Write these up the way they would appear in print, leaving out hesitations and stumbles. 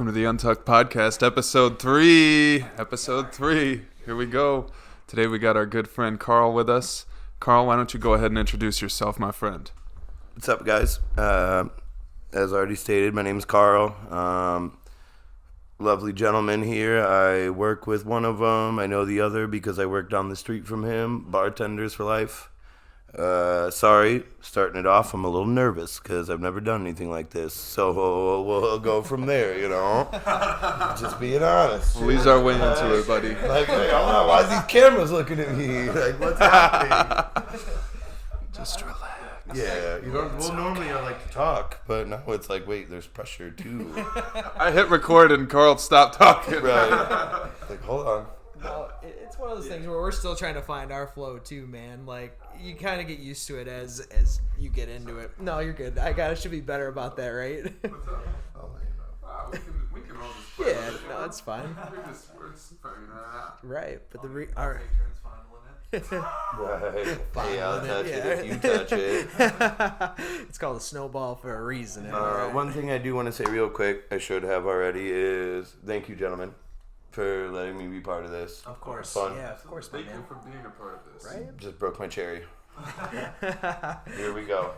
welcome to the Untucked podcast, episode 3. Episode 3. Here we go. Today we got our good friend Carl with us. Carl, why don't you go ahead and introduce yourself, my friend? What's up, guys? As already stated, my name is Carl. Lovely gentleman here. I work with one of them. I know the other because I work down the street from him. Bartenders for life. Sorry, starting it off, I'm a little nervous because I've never done anything like this. So we'll go from there, you know? Just being honest. We'll ease our way into it, buddy. Like, hey, I don't know, why are these cameras looking at me? Like, what's happening? Just relax. Yeah, you don't. Well, normally I like to talk, but now it's like, wait, there's pressure too. I hit record and Carl stopped talking. Right. Like, hold on. Well, it's one of those things where we're still trying to find our flow too, man. Like, you kind of get used to it as you get into it. No, you're good. I should be better about that, right? What's up? We can all just play Yeah, no, it's fine. We're just figuring that out. Right, but Right. Hey, I'll touch it if you touch it. It's called a snowball for a reason. One thing I do want to say real quick, I should have already, is thank you, gentlemen, for letting me be part of this. Of course. Fun. Yeah, of course, my Thank you man. for being a part of this. Right? Just broke my cherry. Here we go.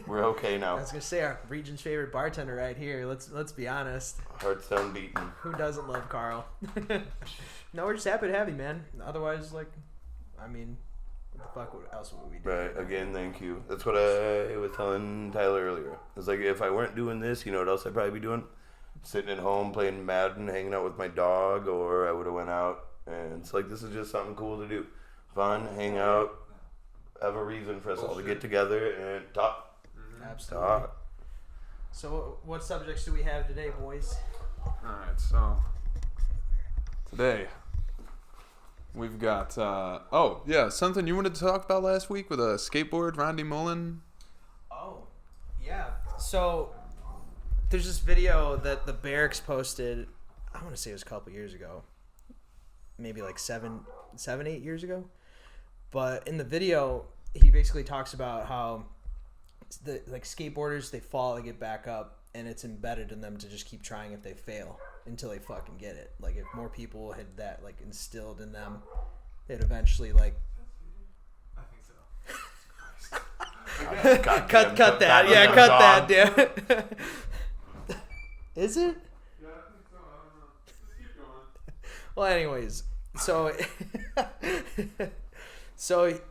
We're okay I now. was gonna say our region's favorite bartender right here. Let's be honest. Heart's done beating. Who doesn't love Carl? No, we're just happy to have you, man. Otherwise, like, I mean, what the fuck else would we do? Right, again, thank you. That's what I was telling Tyler earlier. It's like, if I weren't doing this, you know what else I'd probably be doing? Sitting at home playing Madden, hanging out with my dog, or I would have went out. And it's like, this is just something cool to do. Fun, hang out, have a reason for us all to get together and talk. Absolutely. Talk. So, what subjects do we have today, boys? Alright, so today we've got something you wanted to talk about last week with a skateboard, Randy Mullen. Oh, yeah. So, there's this video that the Barracks posted, I want to say it was a couple years ago. Maybe like 8 years ago. But in the video, he basically talks about how the skateboarders, they fall, they get back up, and it's embedded in them to just keep trying if they fail until they fucking get it. Like, if more people had that like instilled in them, they'd eventually like I think so. cut that. Yeah, cut that. Yeah. Is it? Yeah, I think so. I don't know. Just keep going. Well, anyways, so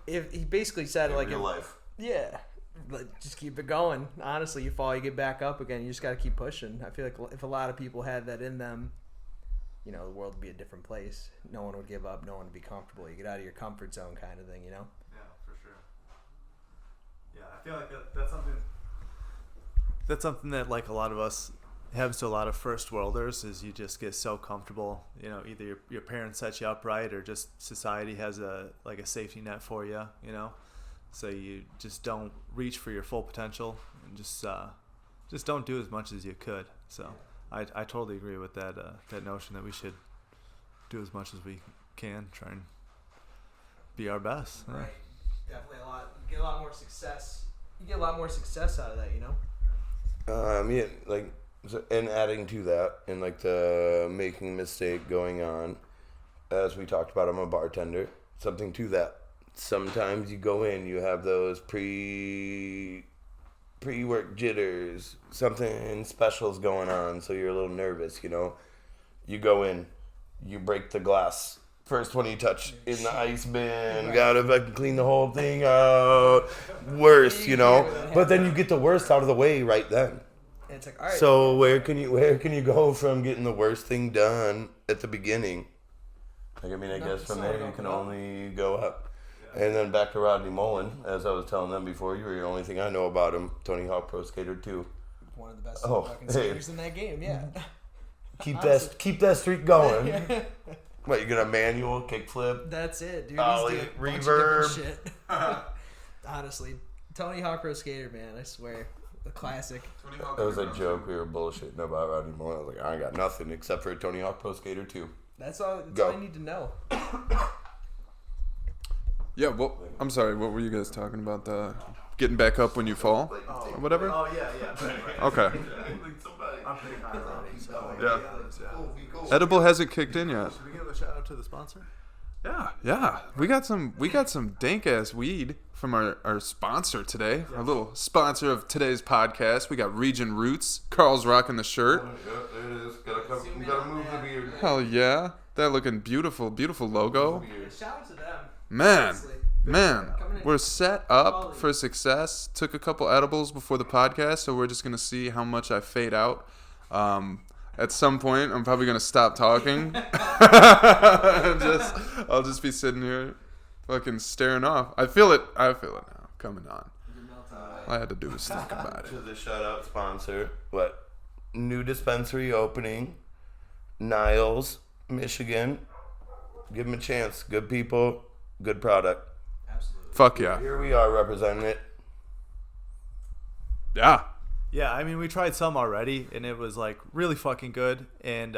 if he basically said like, real life. yeah, like, just keep it going. Honestly, you fall, you get back up again. You just got to keep pushing. I feel like if a lot of people had that in them, you know, the world would be a different place. No one would give up. No one would be comfortable. You get out of your comfort zone, kind of thing, you know. Yeah, for sure. Yeah, I feel like that's something that like a lot of us happens to a lot of first worlders, is you just get so comfortable. You know, either your parents set you up right, or just society has a safety net for you. You know, so you just don't reach for your full potential and just don't do as much as you could. So I totally agree with that notion that we should do as much as we can, try and be our best. Right. Definitely you get a lot more success. You get a lot more success out of that, you know. Yeah, like, and adding to that, and like the making a mistake going on, as we talked about, I'm a bartender. Something to that. Sometimes you go in, you have those pre-work jitters, something special's going on, so you're a little nervous, you know. You go in, you break the glass. First one you touch in the ice bin, gotta fucking clean the whole thing out. Worst, you know. But then you get the worst out of the way right then. And it's like, all right. So where can you go from getting the worst thing done at the beginning? Like, I mean, I guess from there you can only go up. And then back to Rodney Mullen, as I was telling them before, you were the only thing I know about him. Tony Hawk Pro Skater 2. One of the best Oh, fucking hey. skaters in that game, yeah. Keep that streak going. What, you gonna manual kickflip? That's it, dude. Ollie, He's doing a bunch of reverb. different shit. Honestly, Tony Hawk Pro Skater, man, I swear, a classic. That was a joke. We were bullshitting about Rodney Mullen. I was like, I ain't got nothing except for Tony Hawk Pro Skater 2. That's all Go. I need to know. Yeah, well, I'm sorry, what were you guys talking about? The getting back up when you fall? Or whatever? Oh yeah. Okay. Like somebody I'm pretty high already. So Yeah. Edible hasn't kicked in yet. Should we give a shout out to the sponsor? Yeah. We got some dank ass weed from our sponsor today. Our little sponsor of today's podcast. We got Region Roots. Carl's rocking the shirt. Yeah, there it is. Gotta move the beard. Hell yeah. That looking beautiful logo. Shout out to them. Man, Coming in we're set up quality. for success. Took a couple edibles before the podcast, so we're just gonna see how much I fade out. At some point, I'm probably gonna stop talking. I'll just be sitting here, fucking staring off. I feel it now coming on. All I had to do was think about To it. the shout out sponsor. What? New dispensary opening. Niles, Michigan. Give them a chance. Good people. Good product. Absolutely. Fuck yeah, Here we are representing it. yeah. Yeah, I mean, we tried some already, and it was like really fucking good. And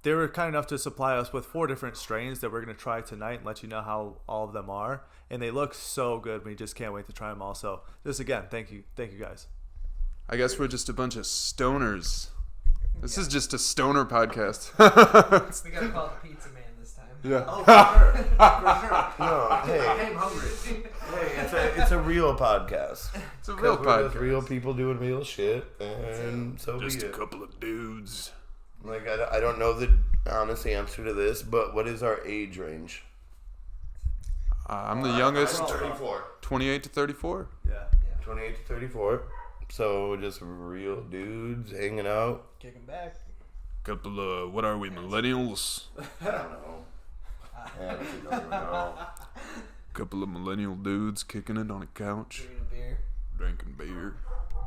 they were kind enough to supply us with 4 different strains that we're gonna try tonight and let you know how all of them are. And they look so good. We just can't wait to try them all. So just again, thank you guys. I guess we're just a bunch of stoners. This is just a stoner podcast. We gotta call it the Pizza Man this time. Yeah. No, hey, I'm hungry. it's a real podcast. It's a real We're just podcast. real people doing real shit, and so Just be a it. couple of dudes. Like I don't know the honest answer to this, but what is our age range? I'm the youngest, 34. 28 to 34. Yeah. 28 to 34. So just real dudes hanging out. Kicking back. Couple of, what are we, millennials? I don't know. I actually don't even know. Couple of millennial dudes kicking it on a couch, Drinking a beer. drinking beer,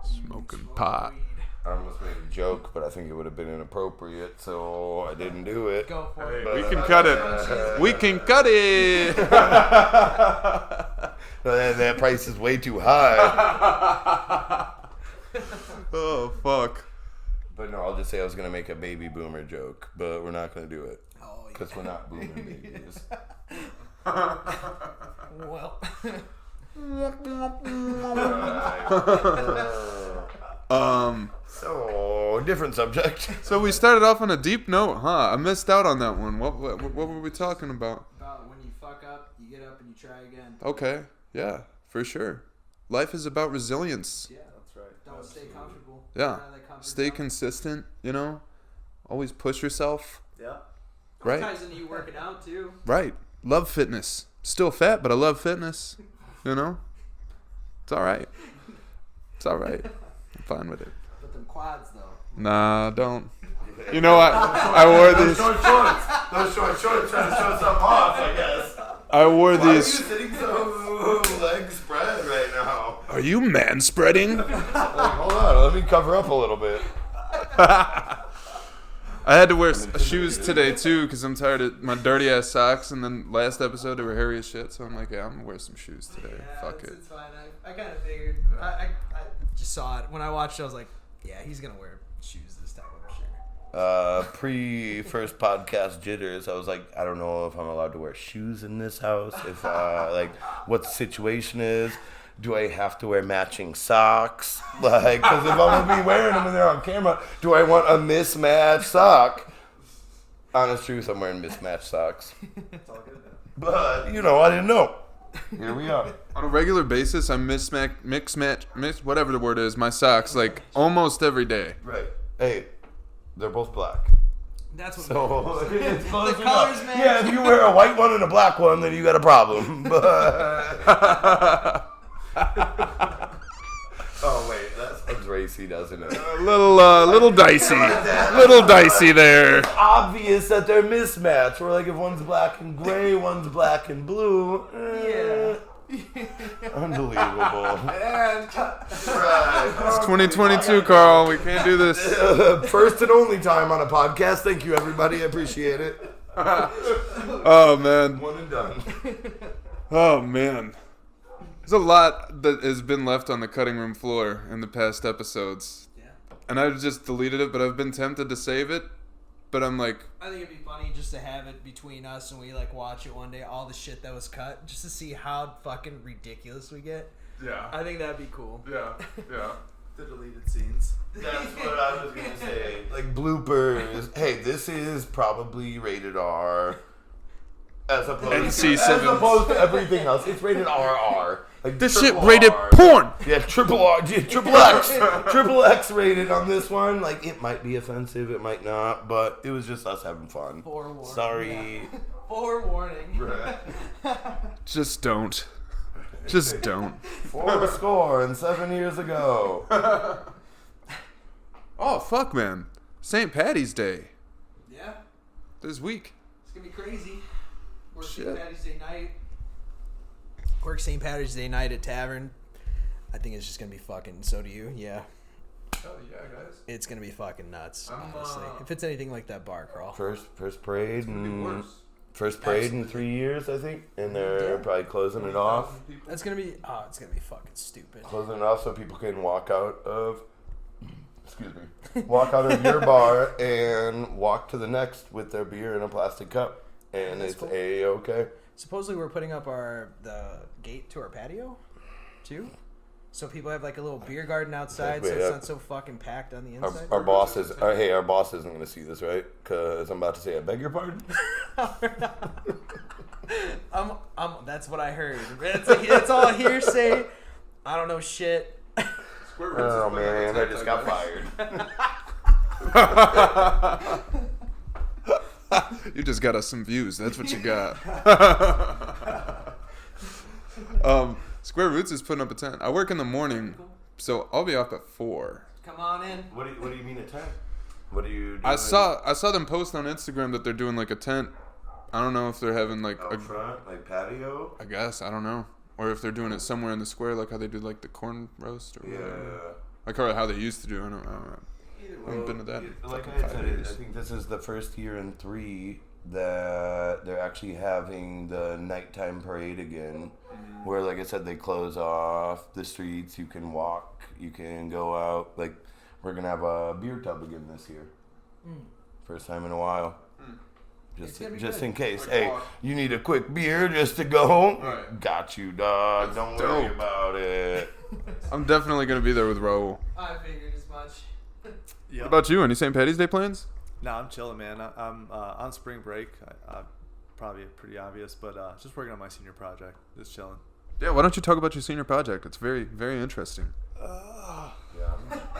smoking pot. Weed. I almost made a joke, but I think it would have been inappropriate, so I didn't do it. Go for it. But- We can cut it. We can cut it. That price is way too high. Oh, fuck. But no, I'll just say I was going to make a baby boomer joke, but we're not going to do it. Oh, yeah. Because we're not booming babies. Well. So, different subject. So we started off on a deep note, huh? I missed out on that one. What were we talking about? About when you fuck up, you get up and you try again. Okay, yeah, for sure. Life is about resilience. Yeah. That's right. Don't stay comfortable. Yeah. Get out of that comfort Stay zone. consistent, you know? Always push yourself. Yeah. Right. Ties into you working out too. Right. Love fitness. Still fat, but I love fitness. You know? It's alright. It's alright. I'm fine with it. But them quads though. Nah, don't. You know what? I wore these. Those short shorts trying to show something off, I guess. I wore Why are you these. sitting so legs spread right now? Are you man spreading? Like, hold on, let me cover up a little bit. I had to wear shoes today too because I'm tired of my dirty ass socks. And then last episode they were hairy as shit, so I'm like, yeah, I'm gonna wear some shoes today. Yeah, Fuck it. It's fine. I kind of figured. I just saw it when I watched it. I was like, yeah, he's gonna wear shoes this time, I'm sure. Pre-first podcast jitters, I was like, I don't know if I'm allowed to wear shoes in this house. If like, what the situation is. Do I have to wear matching socks? Like, because if I'm gonna be wearing them and they're on camera, do I want a mismatched sock? Honest truth, I'm wearing mismatched socks. It's all good. But you know, I didn't know. Here we are. On a regular basis, I mix whatever the word is, my socks like almost every day. Right. Hey, they're both black. That's what. So it's close The enough. colors match. Yeah, if you wear a white one and a black one, then you got a problem. But oh wait, that sounds racy, doesn't it? A little dicey. Little dicey there. Obvious that they're mismatched. Or like if one's black and gray, one's black and blue. Unbelievable. And cut. Right. It's 2022, Carl. We can't do this. First and only time on a podcast. Thank you, everybody. I appreciate it. Oh man. One and done. Oh man. There's a lot that has been left on the cutting room floor in the past episodes. Yeah. And I just deleted it, but I've been tempted to save it. But I'm like, I think it'd be funny just to have it between us and we like watch it one day, all the shit that was cut, just to see how fucking ridiculous we get. yeah. I think that'd be cool. Yeah. The deleted scenes. That's what I was gonna say. Like bloopers. Hey, this is probably rated R. As opposed to everything else, it's rated RR. Like This shit triple rated R. porn. Yeah, triple R, triple X, triple X rated on this one. Like it might be offensive, it might not, but it was just us having fun. Forewarning. Sorry. Yeah. Forewarning. Just don't. Just don't. 7 years ago. Oh fuck, man! St. Patty's Day Yeah. this week. It's gonna be crazy. Work Shit. St. Patty's Day night. Work St. Patty's Day night at Tavern. I think it's just gonna be fucking. So do you? Yeah. Oh yeah, guys. It's gonna be fucking nuts. I'm, Honestly, if it's anything like that bar crawl. First parade It's gonna be and worse. first parade in 3 years, I think, and they're probably closing it off. That's gonna be. Oh, it's gonna be fucking stupid. Closing it off so people can walk out of. Excuse me. Walk out of your bar and walk to the next with their beer in a plastic cup, and That's it's cool. A-okay. Supposedly we're putting up the gate to our patio, too. So people have like a little beer garden outside, so it's not so fucking packed on the inside. Our boss is. Hey, our boss isn't going to see this, right? Because I'm about to say, I beg your pardon. That's what I heard. It's all hearsay. I don't know shit. Oh man, I just got fired. You just got us some views. That's what you got. Square Roots is putting up a tent. I work in the morning, so I'll be off at 4. Come on in. What do you mean a tent? What do you? I saw them post on Instagram that they're doing like a tent. I don't know if they're having like Out front, like patio. I guess I don't know, or if they're doing it somewhere in the square, like how they do like the corn roast or whatever. Like how they used to do. I don't know. I haven't been to that. Like in I 5 said, years. I think this is the first year in 3 that they're actually having the nighttime parade again. Where, like I said, they close off the streets. You can walk. You can go out. Like, we're going to have a beer tub again this year. First time in a while. Just in case. Like hey, walk. you need a quick beer just to go? Right. Got you, dog. That's Don't worry dope. about it. I'm definitely gonna be there with Raul. I figured as much. Yeah. What about you? Any St. Patty's Day plans? No, I'm chilling, man. I'm on spring break. Probably pretty obvious, but just working on my senior project. Just chilling. Yeah. Why don't you talk about your senior project? It's very, very interesting. Yeah.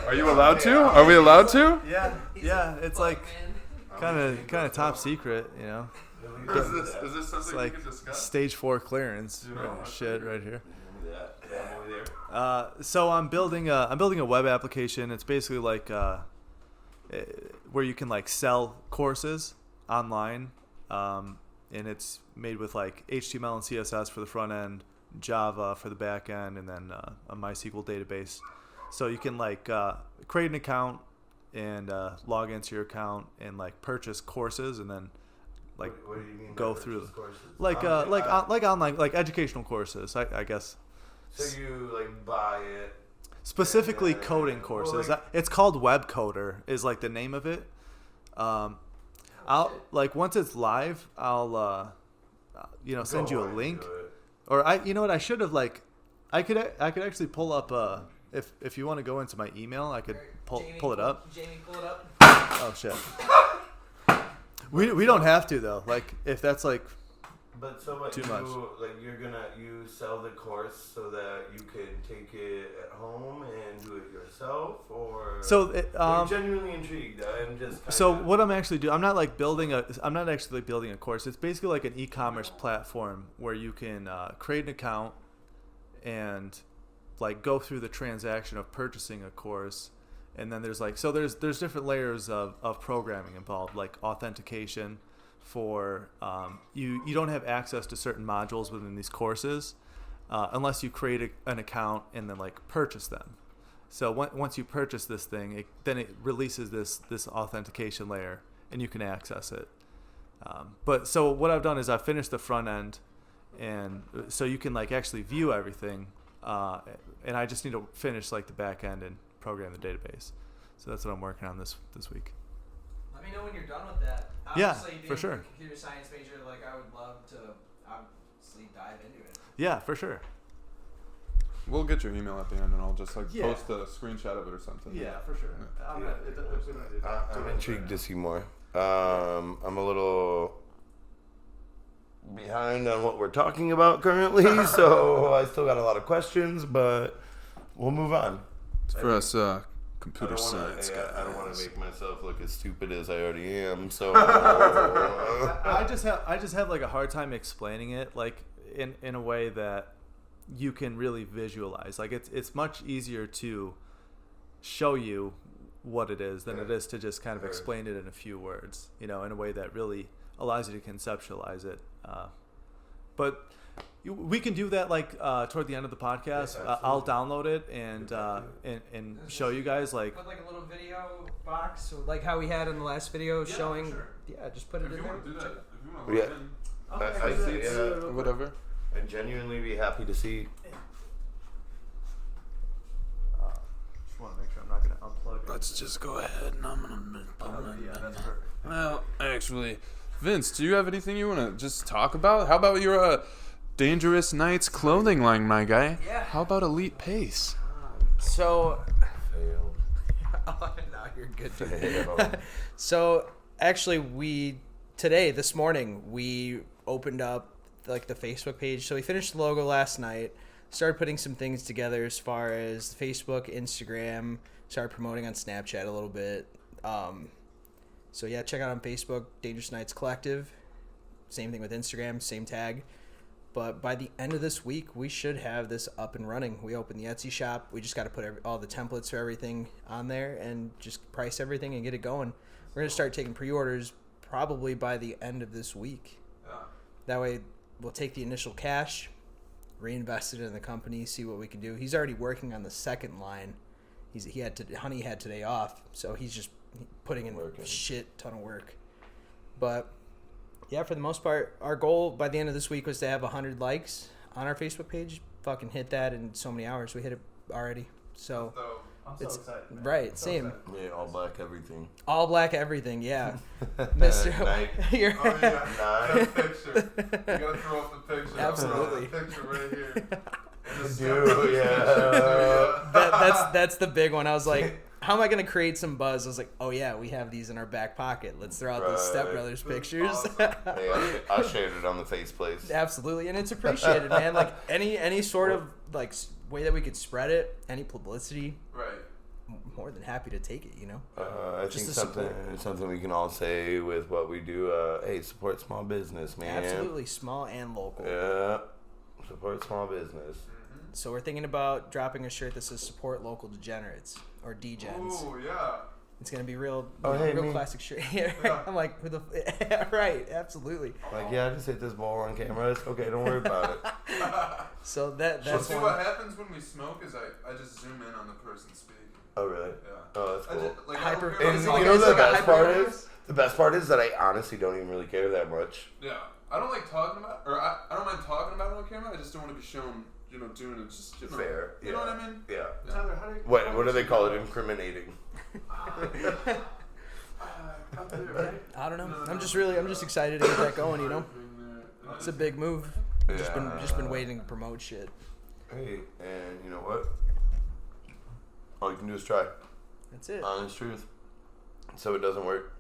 Are you allowed to? Are we allowed to? Yeah. It's like kind of top secret, you know. Is this It's like stage 4 clearance shit right here. So I'm building a web application. It's basically like where you can like sell courses online, and it's made with like HTML and CSS for the front end, Java for the back end, and then a MySQL database. So you can like create an account and log into your account and like purchase courses, and then like what do you mean go by through purchase courses? like online like educational courses, I guess. So you like buy it. Specifically And then- coding well, courses. like- It's called Web Coder is like the name of it. I'll like once it's live, I'll send you a link. Or I should have like I could actually pull up if you want to go into my email, I could pull it up. Jamie, pull it up. Oh shit. We don't have to though. Like if that's like But so what Too you much. like you sell the course so that you can take it at home and do it yourself, or I'm genuinely intrigued. I'm just So what I'm actually doing, I'm not actually building a course. It's basically like an e-commerce platform where you can create an account and like go through the transaction of purchasing a course, and then there's there's different layers of programming involved, like authentication for you don't have access to certain modules within these courses unless you create an account and then like purchase them. So once you purchase this thing, then it releases this authentication layer, and you can access it. But so what I've done is I've finished the front end, and so you can like actually view everything, and I just need to finish like the back end and program the database. So that's what I'm working on this week. Let me know when you're done with that. Yeah, Obviously, being for sure. a computer science major, like I would love to obviously dive into it. Yeah, for sure. We'll get your email at the end, and I'll just Yeah. post a screenshot of it or something. Yeah, for sure. I'm intrigued to see more. I'm a little behind on what we're talking about currently, so I still got a lot of questions, but we'll move on. For us computer science guys. I don't want to make myself look as stupid as I already am. So I just have like a hard time explaining it, like in a way that you can really visualize. Like it's much easier to show you what it is than it is to just kind of explain it in a few words, in a way that really allows you to conceptualize it. But we can do that like toward the end of the podcast. I'll download it and show you guys like. Put like a little video box, like how we had in the last video showing. Sure. Yeah, just put it in there. Do that, if you want to I see it. Whatever. I'd genuinely be happy to see. Just want to make sure I'm not going to unplug it. Let's just go ahead and I'm gonna. Yeah, that's perfect. Well, actually, Vince, do you have anything you want to just talk about? How about your Dangerous Nights clothing line, my guy? Yeah. How about Elite Pace? So. Failed. Oh, no, you're good. Dude. Failed. So actually, this morning we opened up like the Facebook page. So we finished the logo last night. Started putting some things together as far as Facebook, Instagram. Started promoting on Snapchat a little bit. So yeah, check out on Facebook, Dangerous Nights Collective. Same thing with Instagram, same tag. But by the end of this week, we should have this up and running. We opened the Etsy shop. We just got to put all the templates for everything on there and just price everything and get it going. We're going to start taking pre-orders probably by the end of this week. Yeah. That way, we'll take the initial cash, reinvest it in the company, see what we can do. He's already working on the second line. Honey had today off, so he's just putting in a shit ton of work. But yeah, for the most part, our goal by the end of this week was to have 100 likes on our Facebook page. Fucking hit that in so many hours. We hit it already. So I'm so excited, man. right, I'm so same. excited. Yeah, all black everything. All black everything, yeah. Mr. Night. You're Oh yeah, Nice. that picture. You gotta throw up the picture. Absolutely. The picture right here. Dude, yeah. that's the big one. I was like, how am I gonna create some buzz? I was like, oh yeah, we have these in our back pocket. Let's throw out these Step Brothers pictures. Awesome. Hey, I shared it on the face place. Absolutely, and it's appreciated, man. Like any sort of like way that we could spread it, any publicity, Right. more than happy to take it. I Just think to something we can all say with what we do. Hey, support small business, man. Absolutely, small and local. Yeah, support small business. So we're thinking about dropping a shirt that says "Support Local Degenerates" or Degens. Oh yeah. It's gonna be real, hey, real me. classic shirt. Yeah, Yeah. I'm like, who the right? Absolutely. Like, yeah, I just hit this ball on camera. It's okay, don't worry about it. So that's See, one. what happens when we smoke is I just zoom in on the person speaking. Oh, really? Yeah. Oh, that's I cool. just, like, Hyper- I don't And care you about- know it's the like a best part hyper- is? The best part is that I honestly don't even really care that much. Yeah. I don't like talking about, or I don't mind talking about it on camera. I just don't want to be shown, doing it just, Fair. You know what I mean? Yeah. Tyler, how do you, What do they call it? Incriminating. Up there, right? I don't know. No, I'm just no. excited to get that going. It's a big move. Just Yeah. been waiting to promote shit. Hey, and you know what? All you can do is try. That's it. Honest truth. So it doesn't work.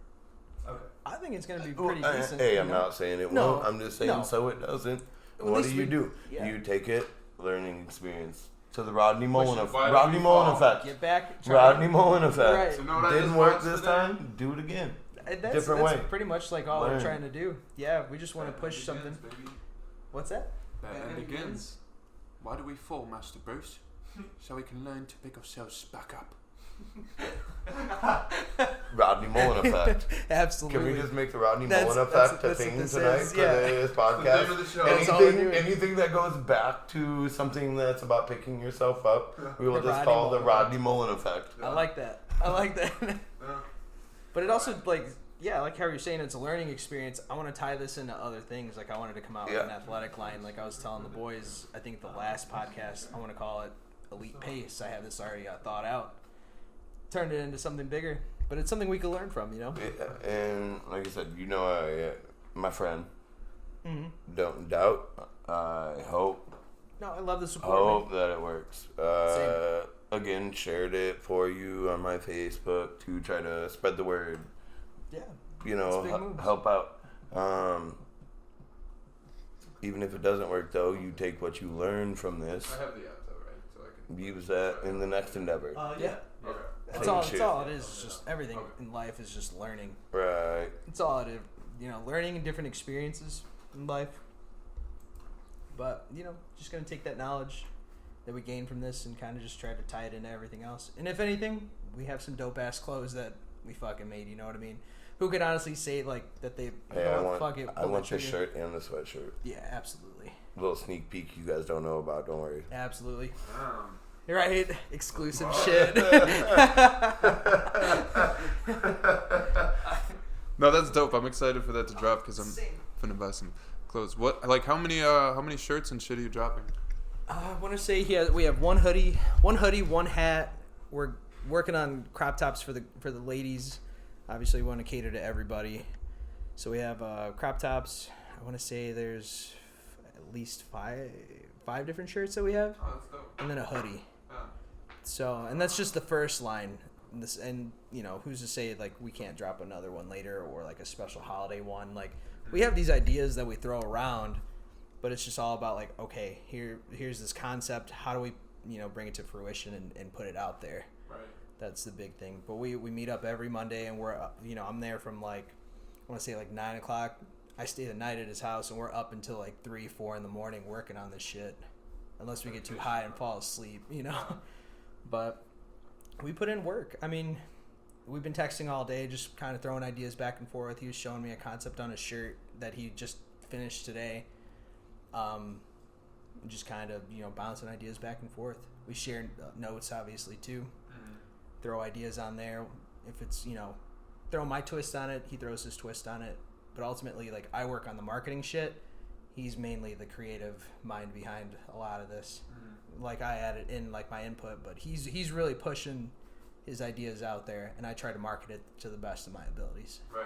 okay. I think it's gonna be pretty Well, decent. hey, you I'm know? not saying it No, won't. I'm just saying no. so it doesn't. Well, at What do least you we- do? yeah. You take it, learning experience. To the Rodney Mullen effect. why do Rodney we Mullen fall? effect. Get back. try Rodney it. Mullen effect. Right. So know what I Didn't just work watched this today? time. Do it again. That's Different way. pretty much like all we're Learn. trying to do. Yeah, we just want to Batman push begins, something. Baby. What's that? Batman begins. Why do we fall, Master Bruce? So we can learn to pick ourselves back up. Rodney Mullen effect. Absolutely. Can we just make the Rodney That's- Mullen that's- effect a that's what thing this tonight is, for yeah. this The name of the podcast? show. That's all we're Anything, doing. anything that goes back to something that's about picking yourself up, we will The just Rodney call the Mullen Rodney Mullen effect. I like that. I like that. Yeah. But it also like like how you're saying it's a learning experience. I want to tie this into other things. Like I wanted to come out with an Yeah. athletic line. Like I was telling the boys, I think the last podcast, I want to call it Elite Pace. I have this already thought out. Turned it into something bigger, but it's something we can learn from. Yeah, and like I said, my friend, Mm-hmm. don't doubt. I hope No, I love the I support. hope that it works. Again, shared it for you on my Facebook to try to spread the word. Yeah. You know, help out. Even if it doesn't work, though, you take what you learn from this. I have the app though, right? So I can Use that in the next endeavor. Yeah. Okay. That's all it is. It's just everything in life is just learning. Right. It's all it is. You know, learning and different experiences in life. But, you know, just going to take that knowledge that we gain from this and kind of just try to tie it into everything else. And if anything, we have some dope-ass clothes that we fucking made, you know what I mean? Who could honestly say, like, that they... Hey, you know, I want fuck it, the shirt and the sweatshirt. Yeah, absolutely. A little sneak peek you guys don't know about, don't worry. Absolutely. Right? Exclusive shit. No, that's dope. I'm excited for that to drop because I'm finna buy some clothes. What, like, how many shirts and shit are you dropping? I want to say we have one hoodie, one hat. We're working on crop tops for the ladies. Obviously, we want to cater to everybody. So we have crop tops. I want to say there's at least five different shirts that we have, Oh, that's dope. and then a hoodie. Yeah. So, and that's just the first line. And you know, who's to say like we can't drop another one later or like a special holiday one? Like we have these ideas that we throw around, but it's just all about like, okay, here's this concept. How do we, you know, bring it to fruition and put it out there? Right. That's the big thing. But we meet up every Monday, and we're, you know, I'm there from like, I want to say like 9 o'clock. I stay the night at his house, and we're up until like 3, 4 in the morning working on this shit. Unless we get too high and fall asleep, you know. But we put in work. I mean, we've been texting all day, just kind of throwing ideas back and forth. He was showing me a concept on a shirt that he just finished today. Just kind of, you know, bouncing ideas back and forth. We share notes, obviously, too. Mm-hmm. Throw ideas on there. If it's, you know, throw my twist on it, he throws his twist on it. But ultimately, like, I work on the marketing shit. He's mainly the creative mind behind a lot of this. Mm-hmm. Like, I added in, like, my input, but he's really pushing his ideas out there, and I try to market it to the best of my abilities. Right.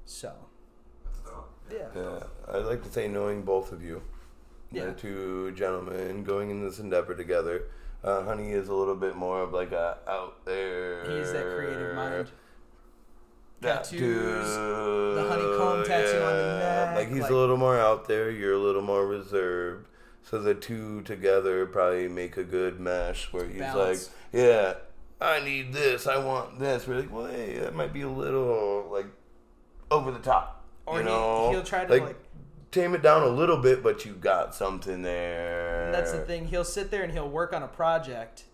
So. That's dope. Yeah. I'd like to say, knowing both of you, the two gentlemen going in this endeavor together, Honey is a little bit more of like a out there. He's that creative mind. Tattoos, dude, the honeycomb tattoo on the neck. Like he's a little more out there. You're a little more reserved. So the two together probably make a good mesh where he's balance. Like, yeah, I need this. I want this. We're like, well, hey, that might be a little like over the top. Or you know? he'll try to like tame it down a little bit, but you got something there. And that's the thing. He'll sit there and he'll work on a project,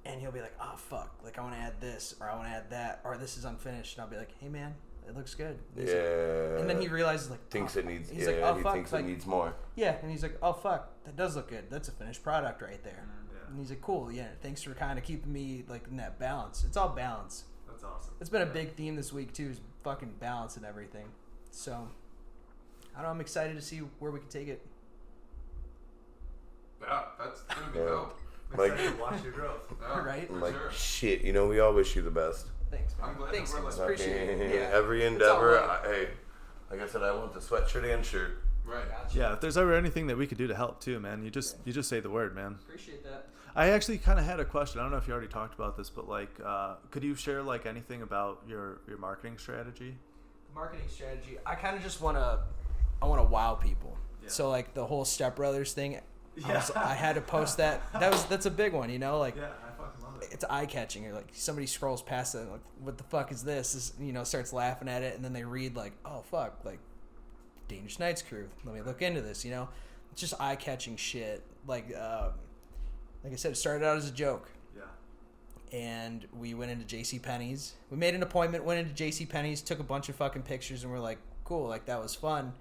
and he'll be like, "Oh fuck! Like I want to add this, or I want to add that, or this is unfinished." And I'll be like, "Hey man, it looks good." And and then he realizes like thinks it needs. He's like, "Oh he fuck!" thinks like, it needs more. Yeah, and he's like, "Oh fuck, that does look good. That's a finished product right there." Yeah. And he's like, "Cool, yeah. Thanks for kind of keeping me like in that balance. It's all balance." That's awesome. It's been a big theme this week too, is fucking balance and everything. So. I don't know, I'm excited to see where we can take it. Yeah, that's gonna be dope. Like, Excited to watch your growth. Yeah, Right? for like sure. shit, you know, we all wish you the best. Thanks, man. I'm glad Thanks, that we're guys. like- Appreciate it. Yeah. Every It's endeavor, all right. hey, like I said, I want the sweatshirt and shirt. Right. Yeah, if there's ever anything that we could do to help too, man, you just say the word, man. Appreciate that. I actually kind of had a question. I don't know if you already talked about this, but like, could you share like anything about your marketing strategy? Marketing strategy. I kind of just want to wow people. Yeah. So like the whole Step Brothers thing, Yeah. I had to post that. That's a big one, you know, like Yeah, I fucking love it. it's eye catching. Or like somebody scrolls past it, like what the fuck is this? You know, starts laughing at it, and then they read like, oh fuck, like Dangerous Nights crew. Let me look into this. You know, it's just eye catching shit. Like I said, it started out as a joke. Yeah. And we went into JCPenney's. We made an appointment, went into JCPenney's, took a bunch of fucking pictures, and we're like, cool, like that was fun.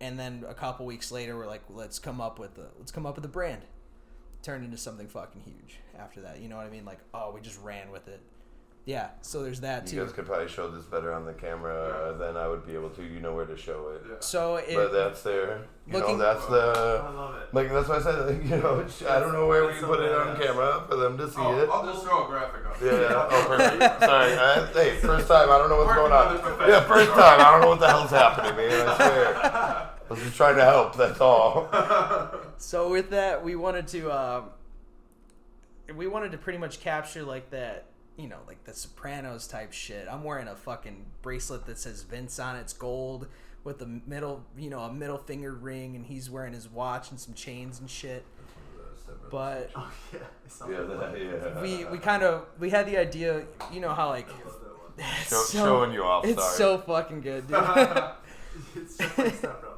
And then a couple weeks later, we're like, let's come up with a brand. Turned into something fucking huge after that. You know what I mean? Like, oh, we just ran with it. Yeah. So there's that too. You guys could probably show this better on the camera than I would be able to. You know where to show it. Yeah. So But that's there. You know, that's I the. love it. Like, that's why I said, you know, I don't know where we put it on camera for them to see it. I'll just throw a graphic up. Yeah, oh, perfect. Sorry. Hey, first time, I don't know what's going on. Yeah, first time, I don't know what the hell's happening, man, I swear. I was just trying to help, that's all. So with that, we wanted to pretty much capture like that, you know, like the Sopranos type shit. I'm wearing a fucking bracelet that says Vince on it. It's gold with a middle finger ring, and he's wearing his watch and some chains and shit. But we had the idea, you know how like showing you off. It's sorry. so fucking good, dude.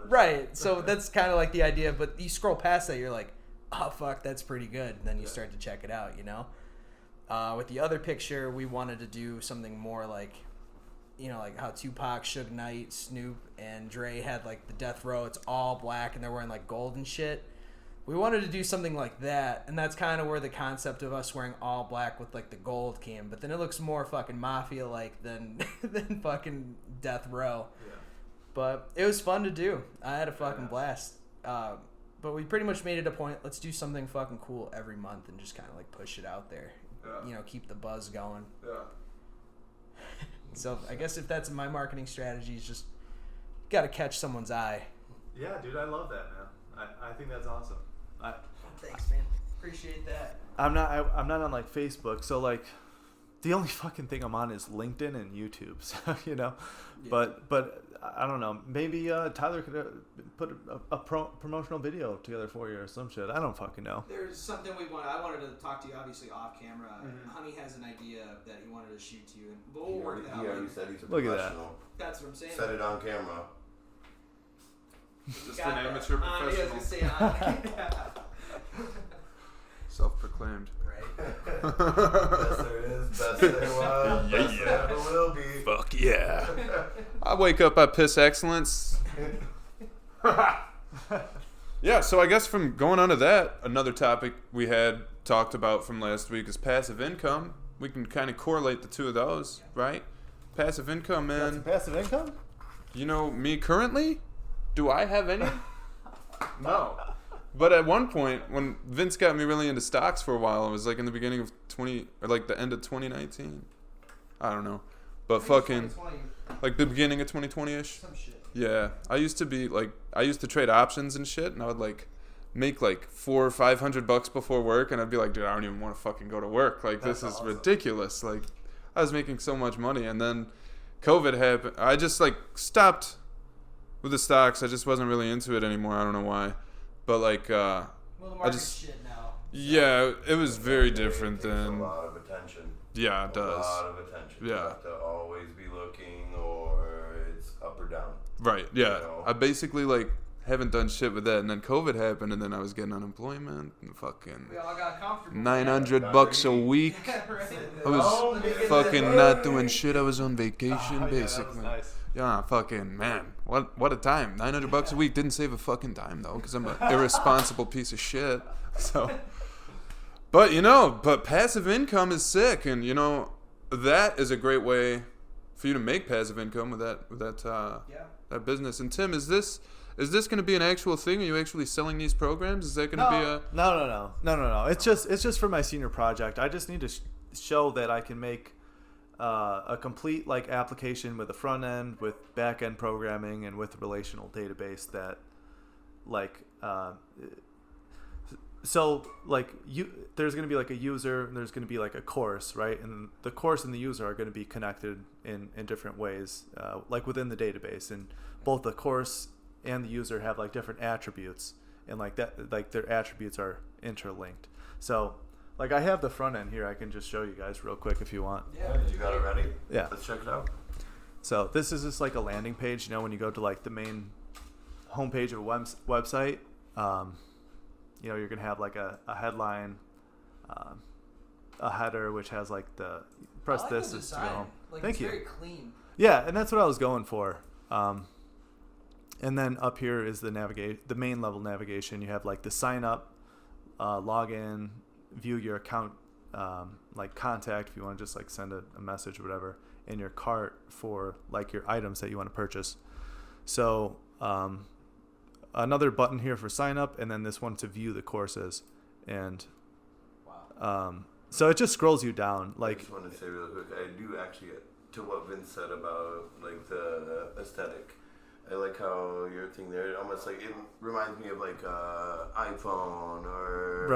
Right. So that's kind of like the idea, but you scroll past that, you're like, oh fuck, that's pretty good. And then you start to check it out, you know. With the other picture, we wanted to do something more like, you know, like how Tupac, Suge Knight, Snoop, and Dre had like the Death Row. It's all black, and they're wearing like gold and shit. We wanted to do something like that, and that's kind of where the concept of us wearing all black with like the gold came. But then it looks more fucking mafia-like than fucking Death Row. Yeah. But it was fun to do. I had a fucking blast. But we pretty much made it a point. Let's do something fucking cool every month and just kind of like push it out there. Yeah. You know, keep the buzz going. Yeah. So I guess if that's my marketing strategy, is just got to catch someone's eye. Yeah, dude, I love that, man. I think that's awesome. Thanks, man. Appreciate that. I'm not on like Facebook, so like the only fucking thing I'm on is LinkedIn and YouTube. So you know, yeah. But I don't know. Maybe Tyler could put a promotional video together for you or some shit. I don't fucking know. There's something I wanted to talk to you obviously off camera. Mm-hmm. Honey has an idea that he wanted to shoot to you, and we'll work that out. He already said he's a Look professional. at that. That's what I'm saying. Set it on camera. Just an amateur professional. Self-proclaimed. Right. Best there is, best there was, best there ever will be. Fuck yeah. I wake up, I piss excellence. Yeah, so I guess from going on to that, another topic we had talked about from last week is passive income. We can kind of correlate the two of those, right? Passive income, man. That's passive income? You know, me currently? Do I have any? No. But at one point, when Vince got me really into stocks for a while, it was like in the beginning of the end of 2019. I don't know. But fucking, like the beginning of 2020-ish. Some shit. Yeah. I used to trade options and shit, and I would like make like $400 or $500 before work, and I'd be like, dude, I don't even want to fucking go to work. Like, this is awesome. Ridiculous. Like, I was making so much money, and then COVID happened. I just like stopped with the stocks. I just wasn't really into it anymore. I don't know why. But like, the market's shit now. So. Yeah, it was very different than. A lot of attention. Yeah, it does. A lot of attention. Yeah. You have to always be looking, or it's up or down. Right. Yeah. You know? I basically like haven't done shit with that, and then COVID happened, and then I was getting unemployment and fucking. We all got comfortable. $900 a week. I was fucking not doing shit. I was on vacation basically. Yeah, nice. Yeah, fucking man, what a time! $900 a week didn't save a fucking dime though, because I'm an irresponsible piece of shit. So, but passive income is sick, and you know that is a great way for you to make passive income with that business. And Tim, is this going to be an actual thing? Are you actually selling these programs? Is that going to be a? No. It's just for my senior project. I just need to show that I can make a complete like application with a front end, with back end programming, and with a relational database that like so like there's going to be like a user and there's going to be like a course, right? And the course and the user are going to be connected in different ways, like within the database, and both the course and the user have like different attributes, and like that, like their attributes are interlinked. So like I have the front end here. I can just show you guys real quick if you want. Yeah, you got it ready? Yeah. Let's check it out. So this is just like a landing page. You know, when you go to like the main homepage of a website, you know, you're gonna have like a headline, a header which has like the press this to go home. Like, Thank it's you. Very clean. Yeah, and that's what I was going for. And then up here is the main level navigation. You have like the sign up, log in, view your account, like contact if you want to just like send a message or whatever, and your cart for like your items that you want to purchase. So another button here for sign up, and then this one to view the courses. And so it just scrolls you down. Like, I just want to say real quick, I do actually, to what Vince said about like the aesthetic, I like how your thing there, it almost like, it reminds me of like iPhone or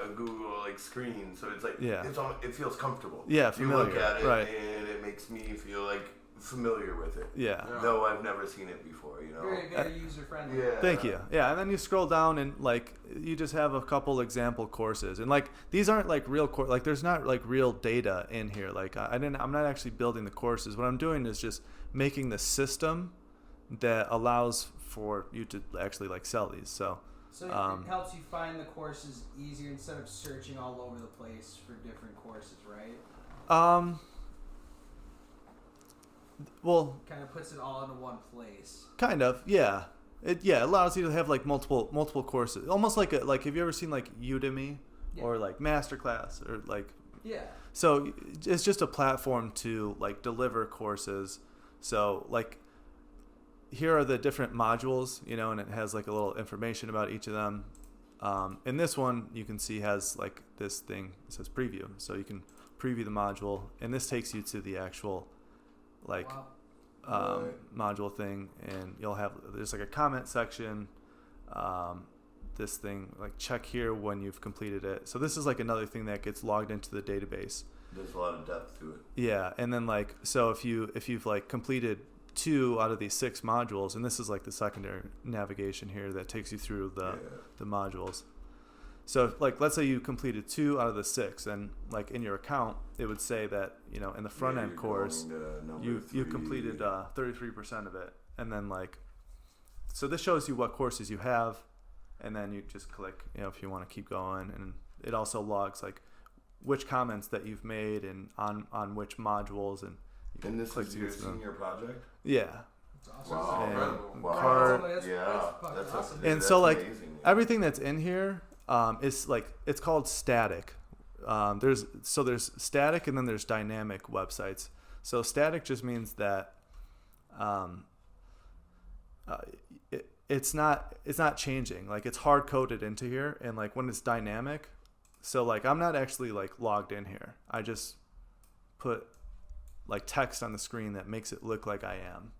a Google like screen. So it's like, it feels comfortable. Yeah, familiar. You look at it and it makes me feel like familiar with it. Yeah. Though I've never seen it before, you know. Very user friendly. Yeah. Thank you. Yeah, and then you scroll down and like you just have a couple example courses, and like these aren't like real like there's not like real data in here. Like I'm not actually building the courses. What I'm doing is just making the system that allows for you to actually like sell these. So it helps you find the courses easier instead of searching all over the place for different courses, right? Well, kind of puts it all into one place. Kind of, yeah. It allows you to have like multiple courses, almost like have you ever seen like Udemy or like Masterclass or like So it's just a platform to like deliver courses. So like here are the different modules, you know, and it has like a little information about each of them. And this one you can see has like this thing, it says preview, so you can preview the module, and this takes you to the actual like module thing, and you'll have, there's like a comment section, this thing like check here when you've completed it. So this is like another thing that gets logged into the database. There's a lot of depth to it. Yeah, and then like, so if you've like completed 2 out of these 6 modules, and this is like the secondary navigation here that takes you through the modules. So like, let's say you completed 2 out of the 6, and like in your account, it would say that, you know, in the front end course, you completed 33% of it. And then like, so this shows you what courses you have, and then you just click, you know, if you want to keep going, and it also logs like which comments that you've made and on which modules, and you can this is your senior project? Yeah. That's awesome. Wow. That's awesome. And that's so like amazing. Everything that's in here is like, it's called static. There's static, and then there's dynamic websites. So static just means that it's not changing. Like it's hard coded into here, and like when it's dynamic, so like I'm not actually like logged in here. I just put like text on the screen that makes it look like I am.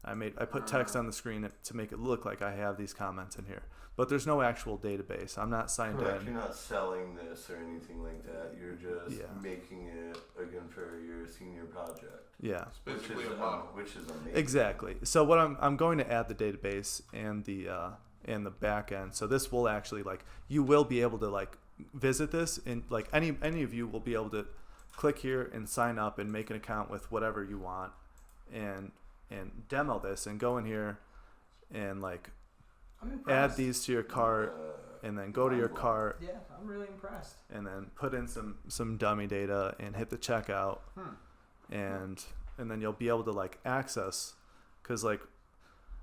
I put text on the screen to make it look like I have these comments in here, but there's no actual database. I'm not signed in. You're not selling this or anything like that. You're just making it again for your senior project. Yeah, which is amazing. Exactly. So what I'm going to add the database and the back end. So this will actually like, you will be able to like visit this, and like any of you will be able to click here and sign up and make an account with whatever you want, and demo this, and go in here and like add these to your cart, and then go to your cart. Yeah, I'm really impressed. And then put in some dummy data and hit the checkout, and then you'll be able to like access, because like,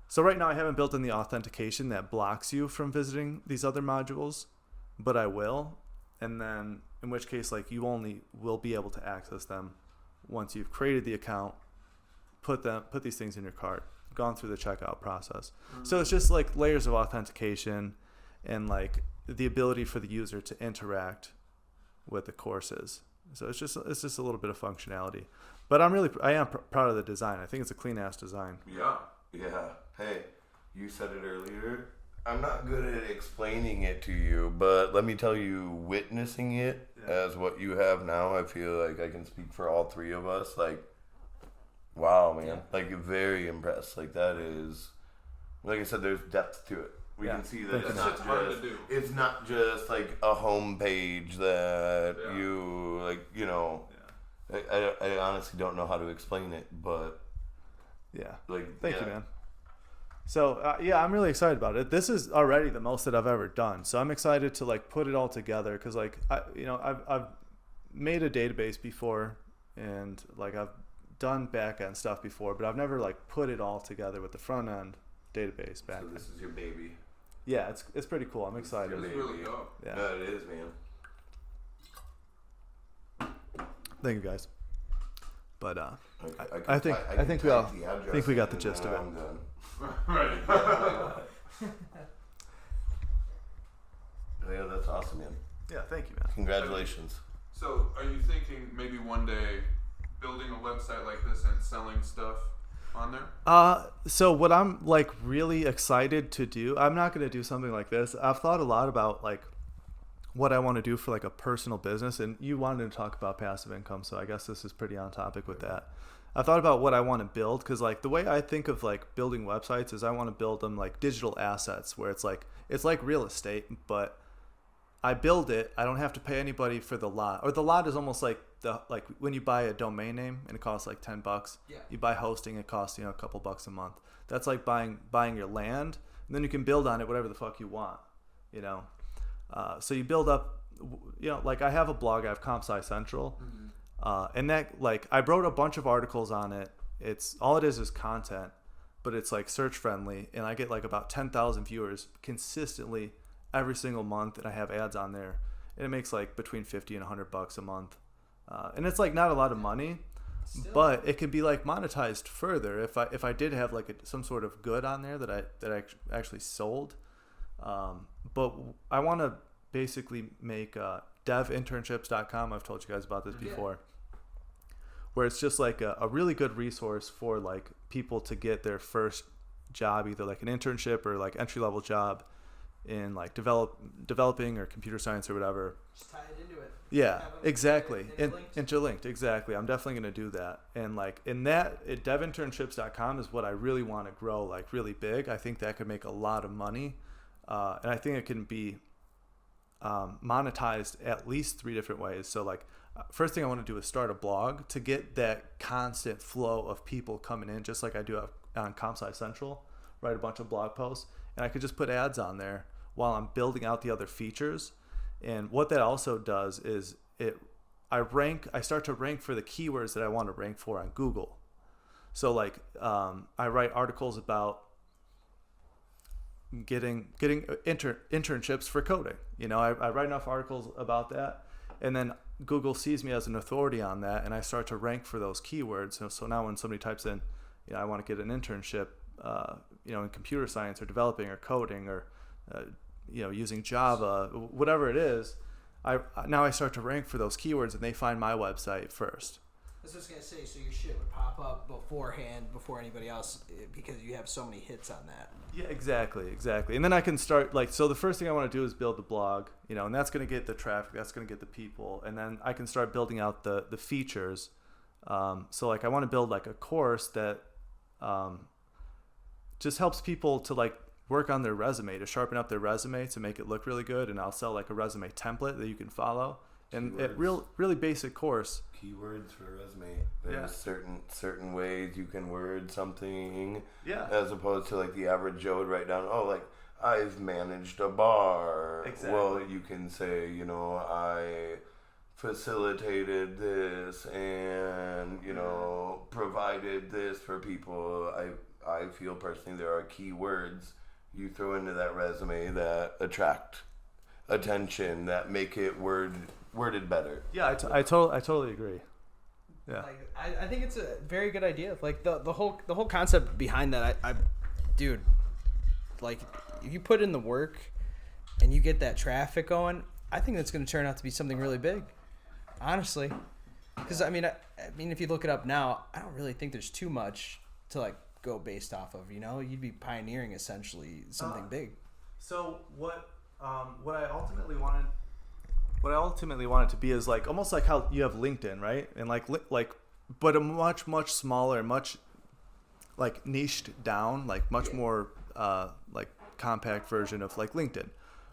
so right now I haven't built in the authentication that blocks you from visiting these other modules, but I will, and then in which case like you only will be able to access them once you've created the account, put these things in your cart, gone through the checkout process. So it's just like layers of authentication, and like the ability for the user to interact with the courses. So it's just a little bit of functionality, but I am proud of the design. I think it's a clean ass design. Yeah. Hey, you said it earlier. I'm not good at explaining it to you, but let me tell you, witnessing it as what you have now, I feel like I can speak for all 3 of us. Like, wow, man. Like, very impressed. Like, that is, like I said, there's depth to it. We can see that it's not just like a home page that you like, you know. I honestly don't know how to explain it, but thank you, man. So I'm really excited about it. This is already the most that I've ever done, so I'm excited to like put it all together, because like I've made a database before, and like I've done back end stuff before, but I've never like put it all together with the front end database back. So this is your baby. Yeah, it's pretty cool. I'm excited. It's really dope. Yeah, it is, man. Thank you, guys. But I think we got the gist of it. I'm done. Right. Yeah, that's awesome, man. Yeah, thank you, man. Congratulations. So, are you thinking maybe one day building a website like this and selling stuff? on there? So what I'm like really excited to do, I'm not going to do something like this. I've thought a lot about like what I want to do for like a personal business, and you wanted to talk about passive income, so I guess this is pretty on topic with that. I thought about what I want to build, because like the way I think of like building websites is I want to build them like digital assets, where it's like real estate, but I build it. I don't have to pay anybody for the lot, or the lot is almost like when you buy a domain name and it costs like $10. Yeah. You buy hosting, it costs a couple bucks a month. That's like buying your land, and then you can build on it whatever the fuck you want, So you build up, like I have a blog, I have Comp Sci Central, and that like I wrote a bunch of articles on it. It's all it is content, but it's like search friendly, and I get like about 10,000 viewers consistently every single month, and I have ads on there, and it makes like between $50 and $100 a month, and it's like not a lot of money, but it can be like monetized further if I did have like some sort of good on there that I actually sold. But I want to basically make devinternships.com. I've told you guys about this before, where it's just like a really good resource for like people to get their first job, either like an internship or like entry-level job in like developing or computer science or whatever. Just tie it into it. Yeah, exactly. Interlinked, exactly. I'm definitely going to do that. And like in that, devinternships.com is what I really want to grow like really big. I think that could make a lot of money. And I think it can be monetized at least 3 different ways. So like first thing I want to do is start a blog to get that constant flow of people coming in, just like I do on Comp Sci Central, write a bunch of blog posts, and I could just put ads on there while I'm building out the other features. And what that also does is I start to rank for the keywords that I want to rank for on Google. So like I write articles about getting internships for coding. I write enough articles about that, and then Google sees me as an authority on that, and I start to rank for those keywords. So now when somebody types in, I want to get an internship, in computer science or developing or coding or using Java, whatever it is, I start to rank for those keywords, and they find my website first. That's what I was going to say. So your shit would pop up beforehand, before anybody else, because you have so many hits on that. Yeah, exactly. And then I can start, so the first thing I want to do is build the blog, and that's going to get the traffic, that's going to get the people, and then I can start building out the features. So like I want to build like a course that just helps people to like work on their resume, to sharpen up their resume, to make it look really good, and I'll sell like a resume template that you can follow. And a really basic course. Keywords for a resume. There's certain ways you can word something. Yeah. As opposed to like the average Joe would write down, I've managed a bar. Exactly. Well, you can say, I facilitated this and, provided this for people. I feel personally there are keywords you throw into that resume that attract attention, that make it worded better. Yeah, I totally agree. Yeah. Like, I think it's a very good idea. Like the whole concept behind that, dude, like if you put in the work and you get that traffic going, I think that's going to turn out to be something really big. Honestly, because I mean, if you look it up now, I don't really think there's too much to like go based off of. You'd be pioneering essentially something big. So what I ultimately wanted to be is like almost like how you have LinkedIn, right? And like but a much smaller, much like niched down, like much more like compact version of like LinkedIn,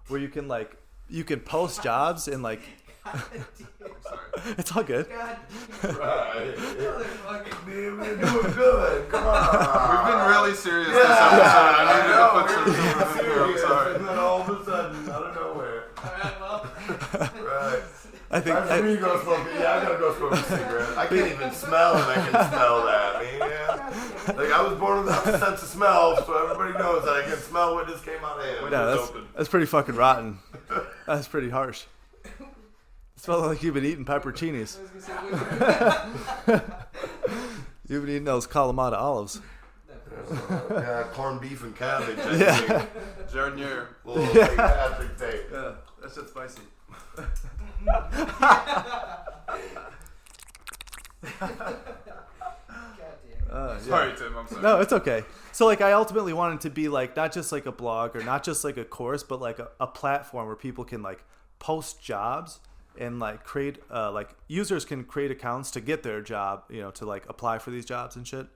where you can post jobs and like it's all good. Right. Man, we're doing good. Come on. We've been really serious this episode. I needed to put some serious. I'm sorry. And then all of a sudden, out of nowhere. Alright, well. Right. I think Time for me to go smoke. Yeah, I gotta go smoke a cigarette. I can't even smell, and I can smell that, man. Like I was born without the sense of smell, so everybody knows that I can smell what just came out of him. Yeah, that's pretty fucking rotten. That's pretty harsh. It smells like you've been eating pepperoncinis. You've been eating those Kalamata olives. Yeah, corned beef and cabbage. Yeah. Jardinier. Little fantastic thing. Yeah, that shit's spicy. Yeah. Sorry, Tim. I'm sorry. No, it's okay. So like I ultimately wanted to be like not just like a blog or not just like a course, but like a platform where people can like post jobs and like create like users can create accounts to get their job, you know, to like apply for these jobs and shit.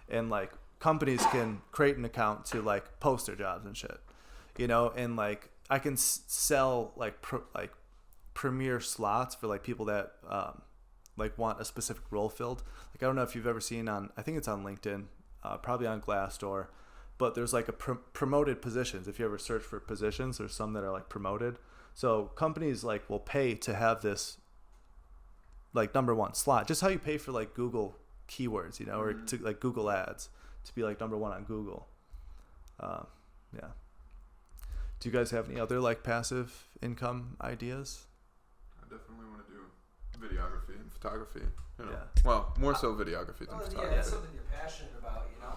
And like companies can create an account to like post their jobs and shit. You know, and like I can sell like premier slots for like people that like want a specific role filled. Like I don't know if you've ever seen I think it's on LinkedIn, probably on Glassdoor, but there's like a promoted positions. If you ever search for positions, there's some that are like promoted. So companies like will pay to have this like number one slot, just how you pay for like Google keywords, you know, or to like Google ads to be like number one on Google. Yeah. Do you guys have any other like passive income ideas? I definitely want to do videography and photography. You know. Yeah. Well, more so videography than photography. Yeah, that's something you're passionate about, you know.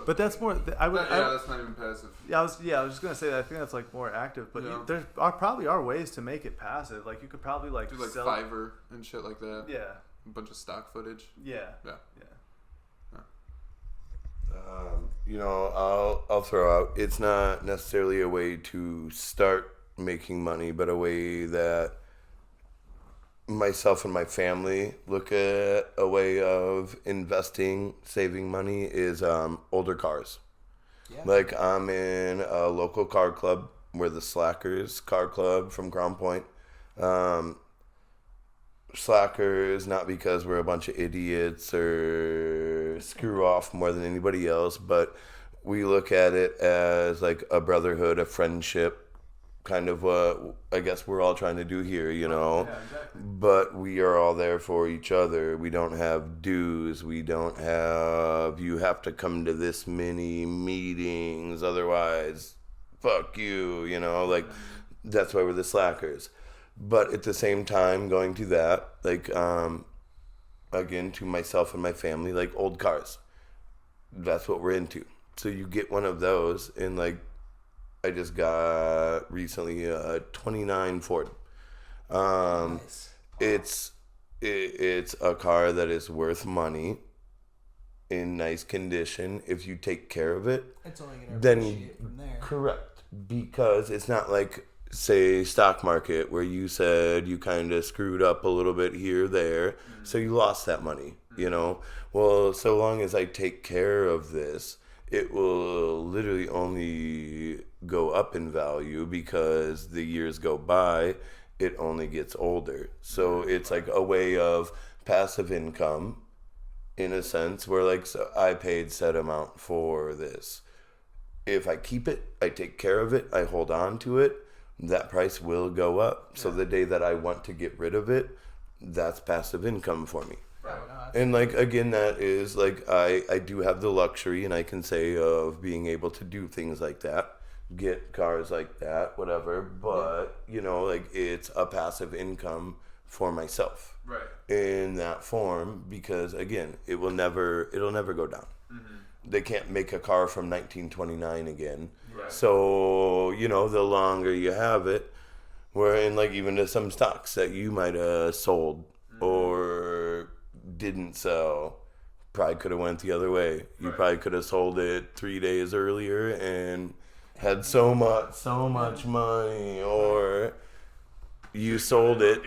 But that's more. That's not even passive. I was just gonna say that I think that's like more active. But Yeah. there probably are ways to make it passive. Like you could probably like Do like sell. Fiverr and shit like that. Yeah. A bunch of stock footage. Yeah. Yeah. You know, I'll throw out. It's not necessarily a way to start making money, but a way that myself and my family look at a way of investing, saving money is older cars. Yeah. Like I'm in a local car club. We're the Slackers Car Club from Crown Point. Slackers, not because we're a bunch of idiots or screw off more than anybody else, but we look at it as like a brotherhood, a friendship, kind of what I guess we're all trying to do here, you know. Yeah, exactly. But we are all there for each other. We don't have dues. We don't have, you have to come to this many meetings, otherwise, fuck you, you know, like that's why we're the Slackers. But at the same time, going to that, like, again, to myself and my family, like old cars. That's what we're into. So you get one of those, and like, I just got recently a 29 Ford. Nice. It's a car that is worth money, in nice condition. If you take care of it, It's only gonna then appreciate from there. correct, because it's not like, say, stock market where you said you kind of screwed up a little bit here, there, so you lost that money, you know. Well, so long as I take care of this, it will literally only go up in value because the years go by, it only gets older. So it's like a way of passive income in a sense where like, so I paid set amount for this. If I keep it, I take care of it, I hold on to it, that price will go up. So the day that I want to get rid of it, that's passive income for me. Right. And like, again, that is like, I do have the luxury, and I can say, of being able to do things like that, get cars like that, whatever. But you know, like, it's a passive income for myself, Right. in that form, because again, it'll never go down. They can't make a car from 1929 again. Right. So, you know, the longer you have it, we're in like even to some stocks that you might have sold or didn't sell, probably could have went the other way. You Right. probably could have sold it 3 days earlier and had so much money, or you sold it,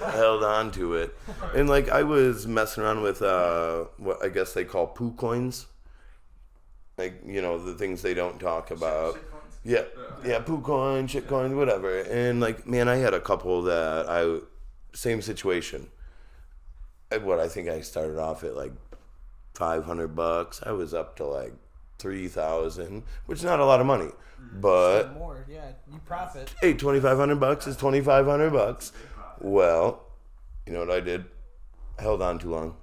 held on to it. And like, I was messing around with what I guess they call poo coins. Like, you know, the things they don't talk about. Yeah, poo coins, shit coins, whatever. And like, man, I had a couple that same situation. I think I started off at like $500. I was up to like 3,000, which is not a lot of money, but More, yeah, you profit. hey, $2,500 is $2,500. Well, you know what I did? I held on too long.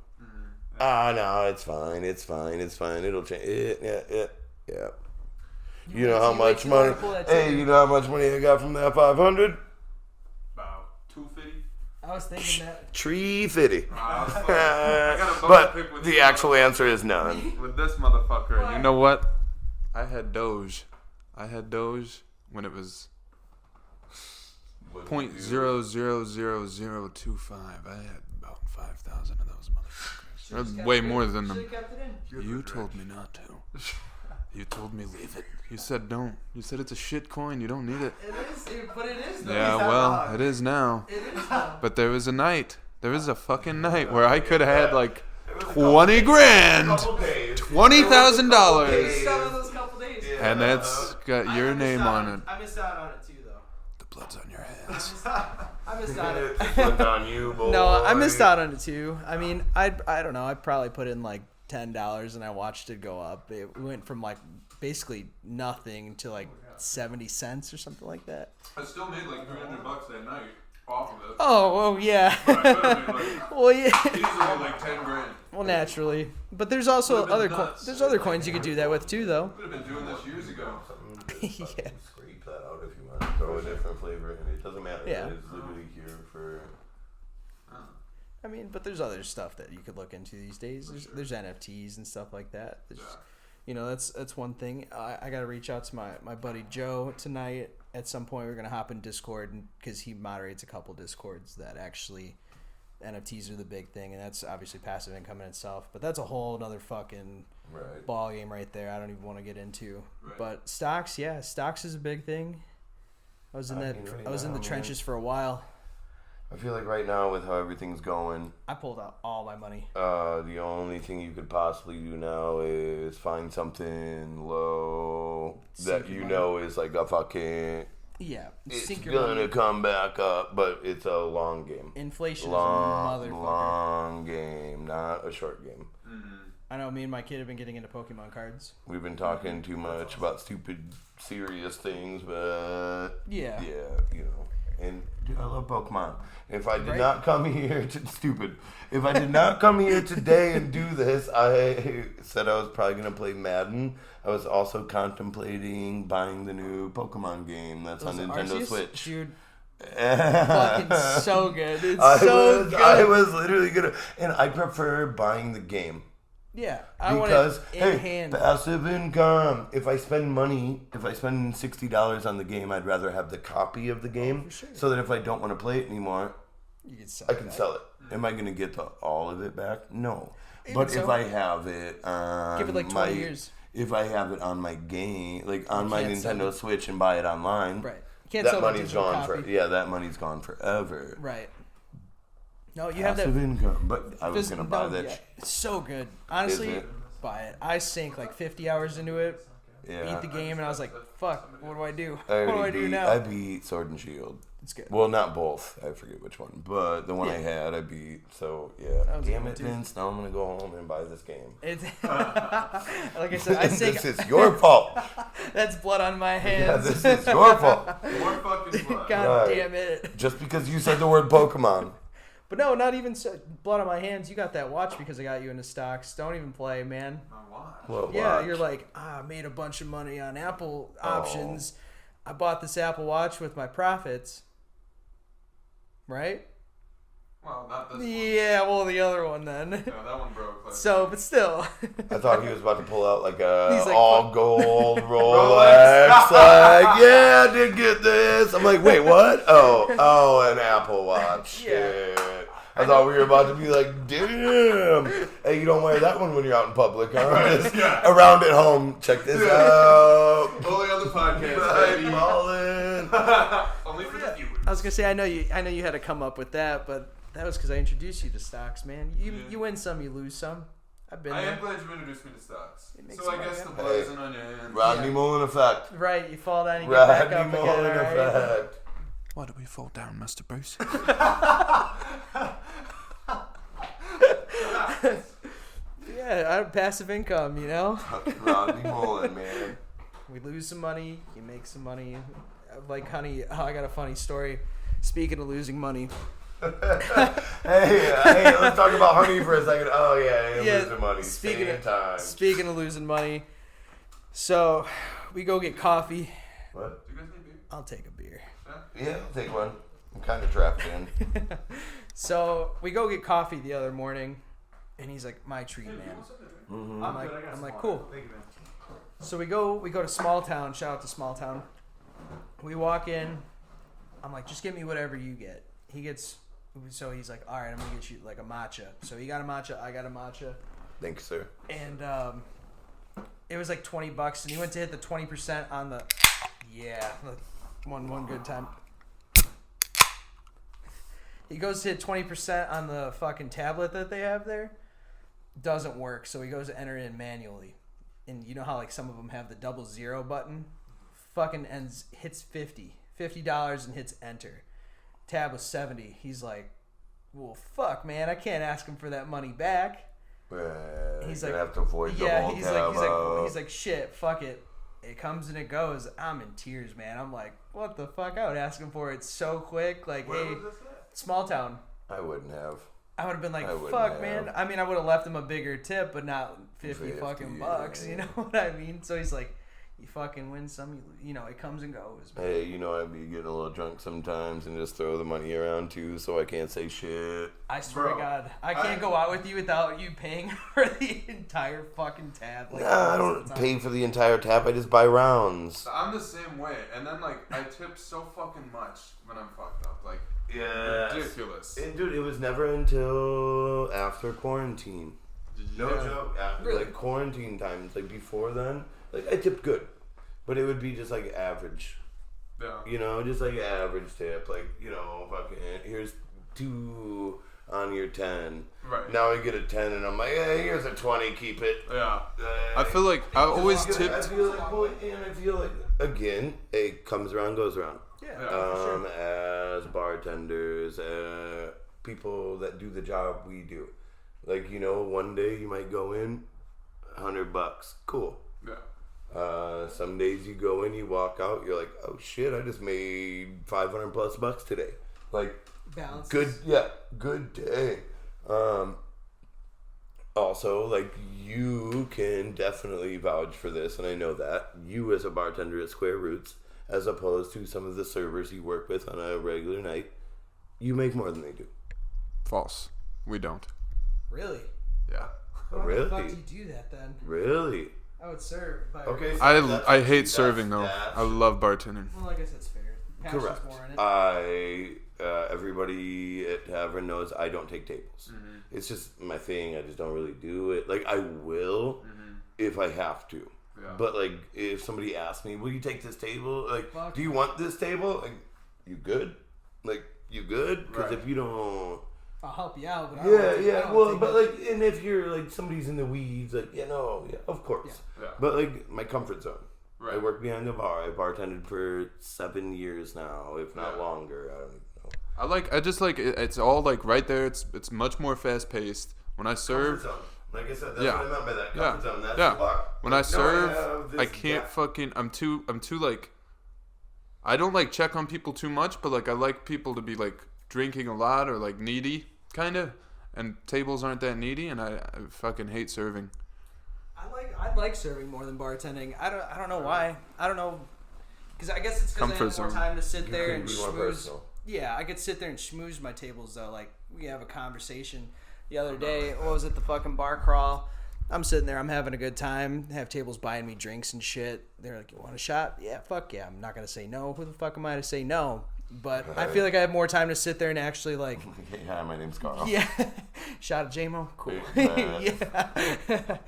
No, it's fine. It'll change. Yeah. You know how much money? Hey, you know how much money I got from that 500? About 250. I was thinking that. $350. I got a bone to pick But with the you. actual answer is none. With this motherfucker. You know what? I had Doge when it was 0.000025. I had about 5,000 of those motherfuckers. Way more than them. Should've kept it in. You told me not to. You told me leave it. You said don't. You said it's a shit coin. You don't need it. It is, but it is. Though. Yeah, well, it is now. It is now. But there was a night. There was a fucking night where I could have had like 20 grand, $20,000, Those couple days. and that's got your name on it. I missed out on it too, though. The blood's on your hands. I missed out on it. Look on you, boy. No, I missed out on it too. I mean, I don't know. I probably put in like $10 and I watched it go up. It went from like basically nothing to like 70 cents or something like that. I still made like $300 that night off of it. Oh, well, yeah. But I could have made like Well, yeah. easily like 10 grand. Well, naturally. But there's also Would've been other nuts. there's other coins you could do that with too, though. Could have been doing this years ago. Yeah. Scrape that out if you want. Throw a different flavor in. It doesn't matter. Yeah. It's literally here for. I mean, but there's other stuff that you could look into these days. There's NFTs and stuff like that. There's, you know, that's one thing. I got to reach out to my buddy Joe tonight. At some point, we're gonna hop in Discord because he moderates a couple Discords that actually NFTs are the big thing, and that's obviously passive income in itself. But that's a whole another fucking ball game right there. I don't even want to get into. Right. But stocks, yeah, stocks is a big thing. I was in the trenches for a while. I feel like right now with how everything's going, I pulled out all my money. the only thing you could possibly do now is find something low that you know is like a fucking. Yeah, It's sink your gonna money. come back up, but it's a long game. Inflation Long, is a motherfucker. long game, not a short game. I know me and my kid have been getting into Pokemon cards. We've been talking too much about stupid, serious things, but Yeah. you know. And dude, I love Pokemon. If I did Right? not come here if I did not come here today and do this, I said I was probably gonna play Madden. I was also contemplating buying the new Pokemon game that's on Nintendo Arceus? Switch. Dude, fucking so good. It's good. I was literally gonna, and I prefer buying the game. Yeah, I want Because it in hey, hand. passive income. If I spend $60 on the game, I'd rather have the copy of the game, so that if I don't want to play it anymore, You can sell I can sell it. Am I going to get all of it back? No. But so. if I have it on Give it like 20 years. If I have it on my game, like on my can't sell Nintendo it. Switch and buy it online, Right. You can't that sell the money's digital gone copy. that money's gone forever. Right. No, you have Passive that. income. But I was going to buy that. Yeah, it's so good. Honestly, Is it? buy it. I sank like 50 hours into it. Yeah. Beat the game, and I was like, "Fuck, what do I do? I What do I already do beat- now?" I beat Sword and Shield. It's good. Well, not both. I forget which one. But the one I had, I beat. So, yeah. That was a Damn good it, one, too. Vince. Now I'm going to go home and buy this game. It's like I said, I sank. This is your fault. That's blood on my Yeah, hands. this is your fault. More fucking blood. God Right. damn it. Just because you said the word Pokemon. But no, not even so, blood on my hands. You got that watch because I got you into stocks. Don't even play, man. My watch. Well, Yeah, watch. you're like, I made a bunch of money on Apple Oh. options. I bought this Apple Watch with my profits. Right? Well, not this one. Yeah, well, the other one then. No, that one broke. Like, So, but still. I thought he was about to pull out like a He's like, all fuck. gold Rolex. Like, yeah, I did get this. I'm like, wait, what? Oh, an Apple Watch. Yeah. Shit. I thought we were about to be like, damn. Hey, you don't wear that one when you're out in public, huh? Just around at home, check this out. Only on the podcast, Right, baby. ballin'. Only for the viewers. I was gonna say I know you had to come up with that, but that was because I introduced you to stocks, man. You win some, you lose some. I've been I there. am glad you introduced me to stocks. It makes So I sense, guess yeah. the blood isn't on your hands. Rodney Mullen effect. Right, you fall down, you get back Rodney up again. Mullen All right? effect. Why do we fall down, Mr. Bruce? Yeah, I have passive income, you know. Rodney Mullen, man. We lose some money, you make some money. Like, honey, I got a funny story. Speaking of losing money. Hey, let's talk about honey for a second. Oh yeah, Yeah, losing money. Same time. Speaking of losing money, so we go get coffee. What? Do you guys need beer? I'll take a beer. Yeah, I'll take one. I'm kind of trapped in. So we go get coffee the other morning, and he's like, "My treat, man." Mm-hmm. I'm like, cool. So we go to Small Town. Shout out to Small Town. We walk in. I'm like, just get me whatever you get. He gets So he's like, all right, I'm gonna get you like a matcha. So he got a matcha, I got a matcha, Thanks, sir. and it was like $20, and he went to hit the 20% on the, one good time. He goes to hit 20% on the fucking tablet that they have there. Doesn't work, so he goes to enter in manually. And you know how like some of them have the 00 button? Fucking hits $50 and hits enter. Tab was 70. He's like, well, fuck, man, I can't ask him for that money back. He's like, have to void the whole tab he's like, shit, fuck it. It comes and it goes. I'm in tears, man. I'm like, what the fuck? I would ask him for it so quick. Like, Where hey, was this at? small town. I wouldn't have. I would have been like, I wouldn't fuck, have. man. I mean, I would have left him a bigger tip, but not 50 fucking bucks. yeah. You know what I mean? So he's like, you fucking win some, you know, it comes and goes. Man. Hey, you know, I'd be getting a little drunk sometimes and just throw the money around too, so I can't say shit. I swear Bro, to God, I can't go out with you without you paying for the entire fucking tab. Like, Nah, I don't pay for the entire tab. I just buy rounds. I'm the same way, and then like I tip so fucking much when I'm fucked up, like ridiculous. And dude, it was never until after quarantine. No joke. After Really? like quarantine times, like before then, like I tipped good, but it would be just like average. Yeah. You know, just like average tip. Like, you know, fucking here's 2 on your 10. Right. Now I get a 10, and I'm like, hey, here's a 20. Keep it. Yeah. I feel like I always I tipped. feel like, well, and I feel like again, it comes around, goes around. Yeah, for sure. As bartenders, people that do the job we do. Like, you know, one day you might go in, $100, cool. Yeah. Some days you go in, you walk out, you're like, oh shit, I just made $500+ today. Like, Balances. good day. Also, like, you can definitely vouch for this, and I know that you as a bartender at Square Roots, as opposed to some of the servers you work with on a regular night, you make more than they do. False. We don't. Really? Yeah. Why Really? the fuck do you do that then? Really? I would serve. By Okay. I hate serving though. I love bartending. Well, I guess that's fair. Passion's Correct. more in it. Everybody at Tavern knows I don't take tables. Mm-hmm. It's just my thing. I just don't really do it. Like, I will if I have to. Yeah. But, like, if somebody asks me, will you take this table? Like, Fuck. do you want this table? Like, you good? Like, you good? Because Right. if you don't... I'll help you out, but I don't Well, think but that- like, and if you're like somebody's in the weeds, like, of course. Yeah. But like my comfort zone. Right. I work behind the bar. I bartended for 7 years now, if not Yeah. longer. I don't even know. I just like it's all like right there. It's much more fast paced. When I serve, Comfort zone. Like I said, that's Yeah. what I meant by that. Yeah. Comfort zone. That's Yeah. the bar. when I Like, no, serve, have this I can't gap. fucking. I'm too like. I don't like check on people too much, but like I like people to be like drinking a lot or like needy, kind of. And tables aren't that needy, and I fucking hate serving. I like serving more than bartending. I don't know why. I don't know, because I guess it's because I Comfort have more zone. time to sit there can and be more schmooze. personal. Yeah, I could sit there and schmooze my tables though. Like we have a conversation the other day. What was it? The fucking bar crawl. I'm sitting there. I'm having a good time. Have tables buying me drinks and shit. They're like, "You want a shot?" Yeah, fuck yeah. I'm not gonna say no. Who the fuck am I to say no? But I feel like I have more time to sit there and actually like. Hi, my name's Carl. Yeah, shot at JMO. Cool. Hey, Yeah,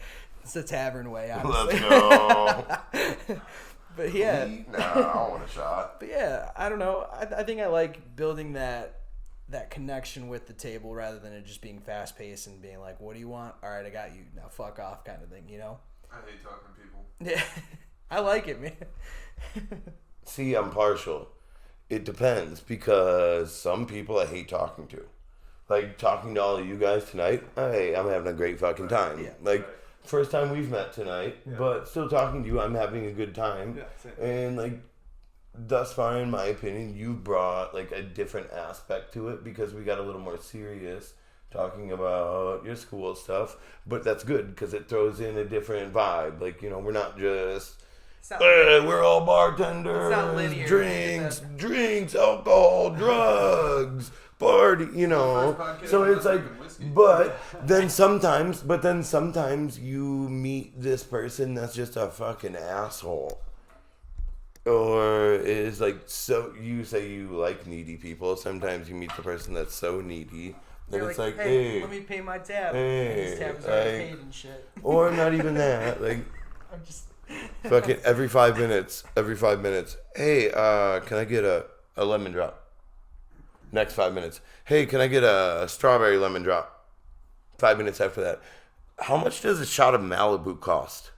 it's the tavern way, honestly. Let's go. But yeah, Nah, I don't want a shot. but yeah, I don't know. I think I like building that connection with the table rather than it just being fast paced and being like, "What do you want? All right, I got you. Now fuck off," kind of thing. You know? I hate talking to people. Yeah, I like it, man. See, I'm partial. It depends, because some people I hate talking to. Like, talking to all of you guys tonight, hey, I'm having a great fucking time. Yeah. Like, first time we've met tonight, but still talking to you, I'm having a good time. Yeah, same. And, like, thus far, in my opinion, you brought, like, a different aspect to it, because we got a little more serious talking about your school stuff. But that's good, because it throws in a different vibe. Like, you know, we're not just... Hey, we're all bartenders. It's not linear. Drinks, alcohol, drugs, party. You know, so it's like, but then sometimes you meet this person that's just a fucking asshole, Or is like, so you say you like needy people. Sometimes you meet the person that's so needy. Then They're it's like, hey, hey, let me pay my tab. hey, And his tab is already like- paid and shit. or not even that. Like, I'm just. fucking every 5 minutes. Hey, can I get a lemon drop? Next 5 minutes. Hey, can I get a strawberry lemon drop? 5 minutes after that. How much does a shot of Malibu cost?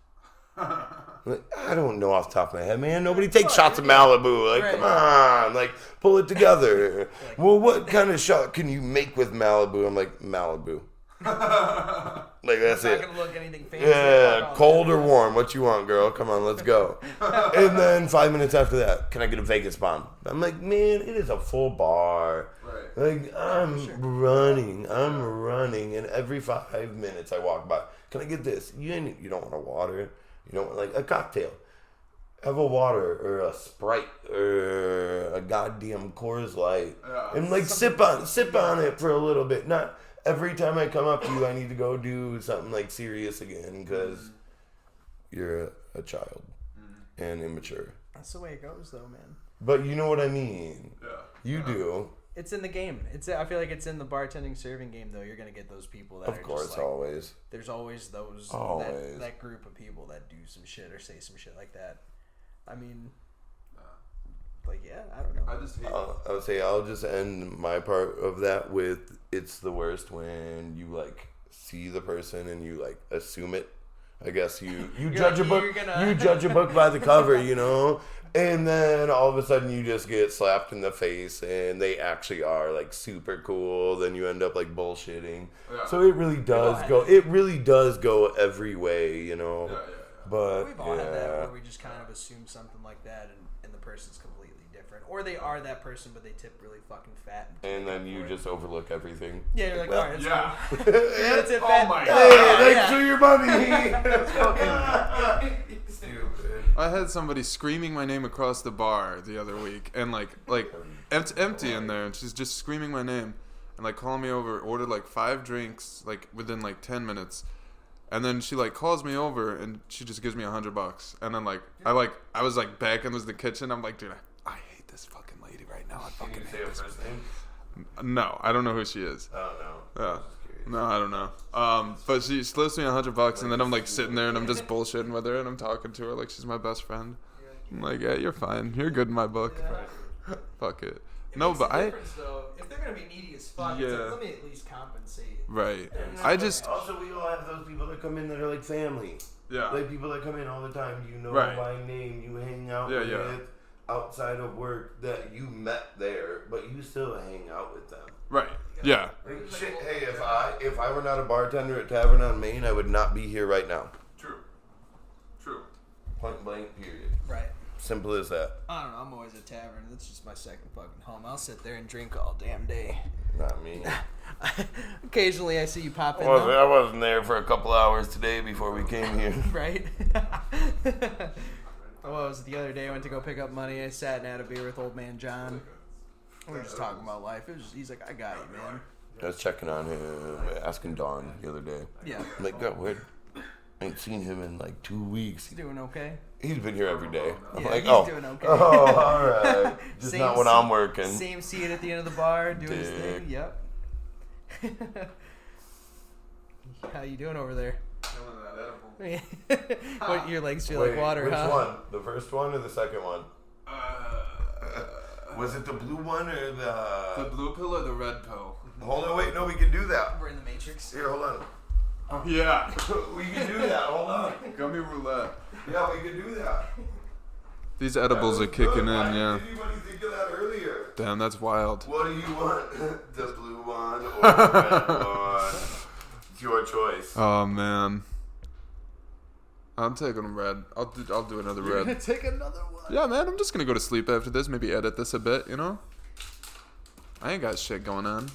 Like, I don't know off the top of my head, man. Nobody takes shots of Malibu. Like, Right. come on. Like, pull it together. Well, what kind of shot can you make with Malibu? I'm like, Malibu. Like, that's It's not it. gonna look anything fancy. Yeah, cold or warm. What you want, girl? Come on, let's go. And then 5 minutes after that, can I get a Vegas bomb? I'm like, man, it is a full bar. Right. Like, I'm running. And every 5 minutes I walk by, can I get this? You don't want a water. You don't want, like, a cocktail. Have a water or a Sprite or a goddamn Coors Light. Yeah. And, like, sip on it for a little bit. Not every time I come up to you, I need to go do something, like, serious again because you're a child and immature. That's the way it goes, though, man. But you know what I mean. Yeah. You do. It's in the game. I feel like it's in the bartending serving game, though. You're gonna get those people that Of are course, just like, always. there's always those Always. that group of people that do some shit or say some shit like that. I mean, like, yeah, I don't know. I just hate. I would say I'll just end my part of that with it's the worst when you like see the person and you like assume it. I guess you judge like, a book. you're gonna- You judge a book by the cover, you know. And then all of a sudden you just get slapped in the face, and they actually are like super cool. Then you end up like bullshitting. Yeah. So it really does go. It really does go every way, you know. Yeah. But We've all had that yeah. where we just kind of assume something like that, and the person's completely different, or they are that person but they tip really fucking fat. And then you just overlook everything. Yeah, you're like, Well, all right, Yeah. yeah, that's it. Oh fat. my Hey, God. thanks for your money. Stupid. I had somebody screaming my name across the bar the other week, and like empty in there, and she's just screaming my name, and like calling me over. Ordered like 5 drinks, like within like 10 minutes, and then she like calls me over, and she just gives me $100, and then like I was like back in the kitchen. I'm like, dude, I hate this fucking lady right now. I Can fucking you say hate her this. first name? No, I don't know who she is. Oh no. Yeah. No, I don't know. But she slips me $100, and then I'm like sitting there and I'm just bullshitting with her, and I'm talking to her like she's my best friend. I'm like, yeah, you're fine. You're good in my book. Fuck it. No, but Though, if they're gonna be needy as fuck, Yeah. it's like, let me at least compensate. right. And I just also we all have those people that come in that are like family. yeah. Like people that come in all the time, you know Right. by name, you hang out Yeah, with yeah. outside of work that you met there, but you still hang out with them. Right. Yeah. Like, shit, hey, if I were not a bartender at Tavern on Main, I would not be here right now. True. True. Point blank, period. Right. Simple as that. I don't know. I'm always at tavern. That's just my second fucking home. I'll sit there and drink all damn day. Not me. Occasionally, I see you pop in. Well, though. I wasn't there for a couple hours today before we came here. Right? What was it the other day? I went to go pick up money. I sat and had a beer with old man John. We were just talking about life. He's like, I got you, man. I was checking on him, asking Dawn the other day. Yeah. I'm like, God, where? I ain't seen him in like 2 weeks. He's doing okay. He's been here every day. I'm Yeah, like, he's oh, doing okay. oh, all right. Just Same not when seat- I'm working. Same seat at the end of the bar, doing his Dick. thing. Yep. How you doing over there? What, your legs feel like water, which huh? one? The first one or the second one? Was it the blue one or The the? blue pill or the red pill? Hold on, wait, no, we can do that. We're in the Matrix. Here, hold on. Yeah. We can do that. Hold on. Gummy roulette. Yeah, we can do that. These edibles are That was kicking good. Why in. Yeah. didn't anybody think of that earlier? Damn, that's wild. What do you want? The blue one or the red one? It's your choice. Oh man. I'm taking red. I'll do another You're gonna red. take another one. Yeah, man. I'm just gonna go to sleep after this. Maybe edit this a bit. You know. I ain't got shit going on.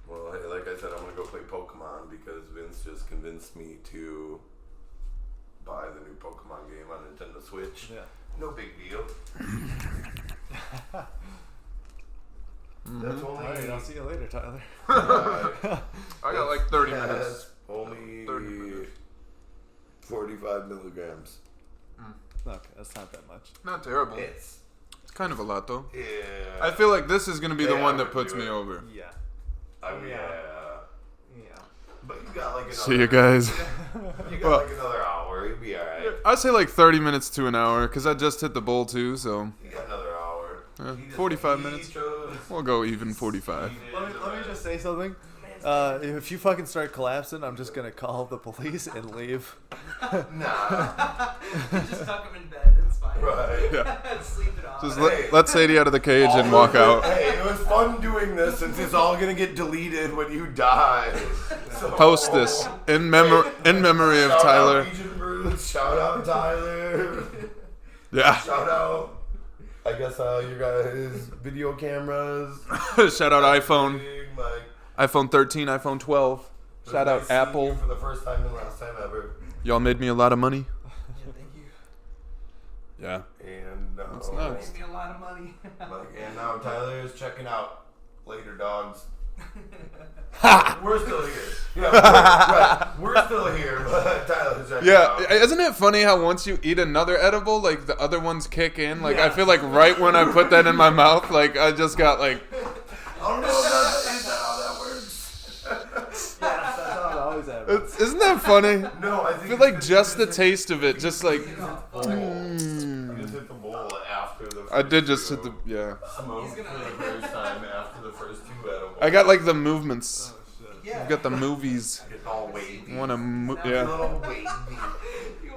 Well, hey, like I said, I'm gonna go play Pokemon because Vince just convinced me to buy the new Pokemon game on Nintendo Switch. Yeah. No big deal. That's only. All right, I'll see you later, Tyler. I got like 30 minutes. That's only 30 minutes. 45 milligrams. Okay, that's not that much. Not terrible. It's It's kind of a lot though. yeah. I feel like this is gonna be the Yeah, one I that would puts do me it. over. Yeah. Yeah. But you got like another. See you guys. You got like another hour. You'll be alright. I'd say like 30 minutes to an hour because I just hit the bowl too, so You got another hour. He just- 45 he minutes. chose- we'll go even 45. Let me just say something. If you fucking start collapsing, I'm just gonna call the police and leave. Nah. Just tuck him in bed. It's fine. Right. Yeah. Sleep it off. Just Hey. let Sadie out of the cage and walk out. Hey, it was fun doing this since it's all gonna get deleted when you die. So, Post this in memory of shout Tyler. Out Region Roots, shout out Tyler. Yeah. Shout out. I guess you guys video cameras. Shout out iPhone. Like, iPhone 13, iPhone 12. it was Shout nice out seeing Apple. you for the first time and last time ever. Y'all made me a lot of money. Yeah, thank you. Yeah. And That's nice. Made me a lot of money. and now Tyler is checking out. Later, dogs. We're still here. Yeah, we're still here, but Tyler's checking Yeah, out. isn't it funny how once you eat another edible, like the other ones kick in? Like I feel like right when I put that in my mouth, like I just got like, I don't know if is that how that works. Yes, that's how it always happens. isn't that funny? No, I I think feel like just the taste of it, just like. You just hit the bowl after the first I did just two. hit the yeah. Smoke for the first time after the first two edibles. I got like the movements. Yeah. I've got the movies. Getting all wavy. Want to A yeah. little wavy.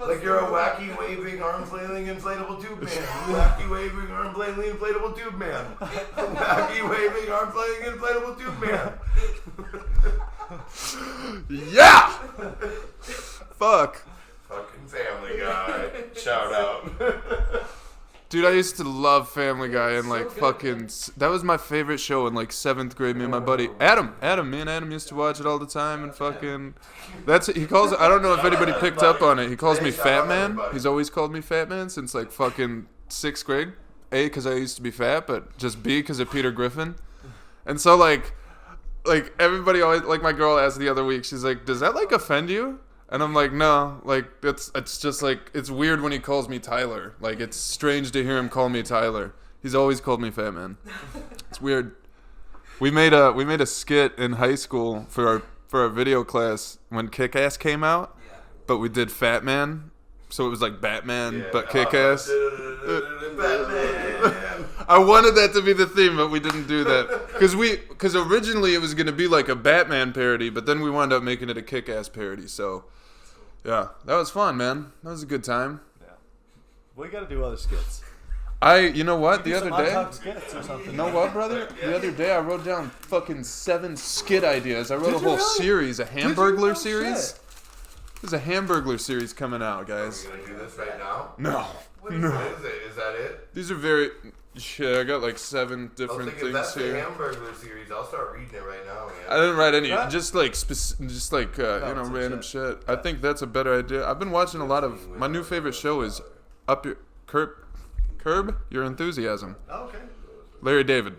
Like you're a wacky waving arm flailing inflatable tube man. Wacky waving arm flailing inflatable tube man. Wacky waving arm flailing inflatable tube man. Yeah. Fuck. Fucking Family Guy. Shout out. Dude, I used to love Family Guy and like fucking. That was my favorite show in like 7th grade. Me and my buddy Adam. Me and Adam used to watch it all the time and fucking. That's it. He calls. I don't know if anybody picked up on it. He calls me Fat Man. He's always called me Fat Man since like fucking 6th grade. A, because I used to be fat, but just B, because of Peter Griffin. And so like everybody always like my girl asked the other week. She's like, "Does that like offend you?" And I'm like, no, like it's just like it's weird when he calls me Tyler. Like it's strange to hear him call me Tyler. He's always called me Fat Man. It's weird. We made a skit in high school for our video class when Kick-Ass came out, but we did Fat Man, so it was like Batman but Kick-Ass. Batman. I wanted that to be the theme, but we didn't do that because originally it was gonna be like a Batman parody, but then we wound up making it a Kick-Ass parody. So. Yeah, that was fun, man. That was a good time. Yeah. We gotta do other skits. You know what? The Do other some day, Untucked skits or something. you know what, brother? The other day I wrote down fucking 7 skit ideas. I wrote a whole series, a Hamburglar Oh, series. shit. There's a Hamburglar series coming out, guys. Are we gonna do this right now? No. What is it? Is that it? These are very. Shit, I got like 7 I was different thinking if that's things the here. Hamburglar series, I'll start reading it right now, man. I didn't write any, What? just like some random shit. shit. I think that's a better idea. I've been watching a lot of. My new favorite show is Curb Your Enthusiasm. Oh, okay. Larry David.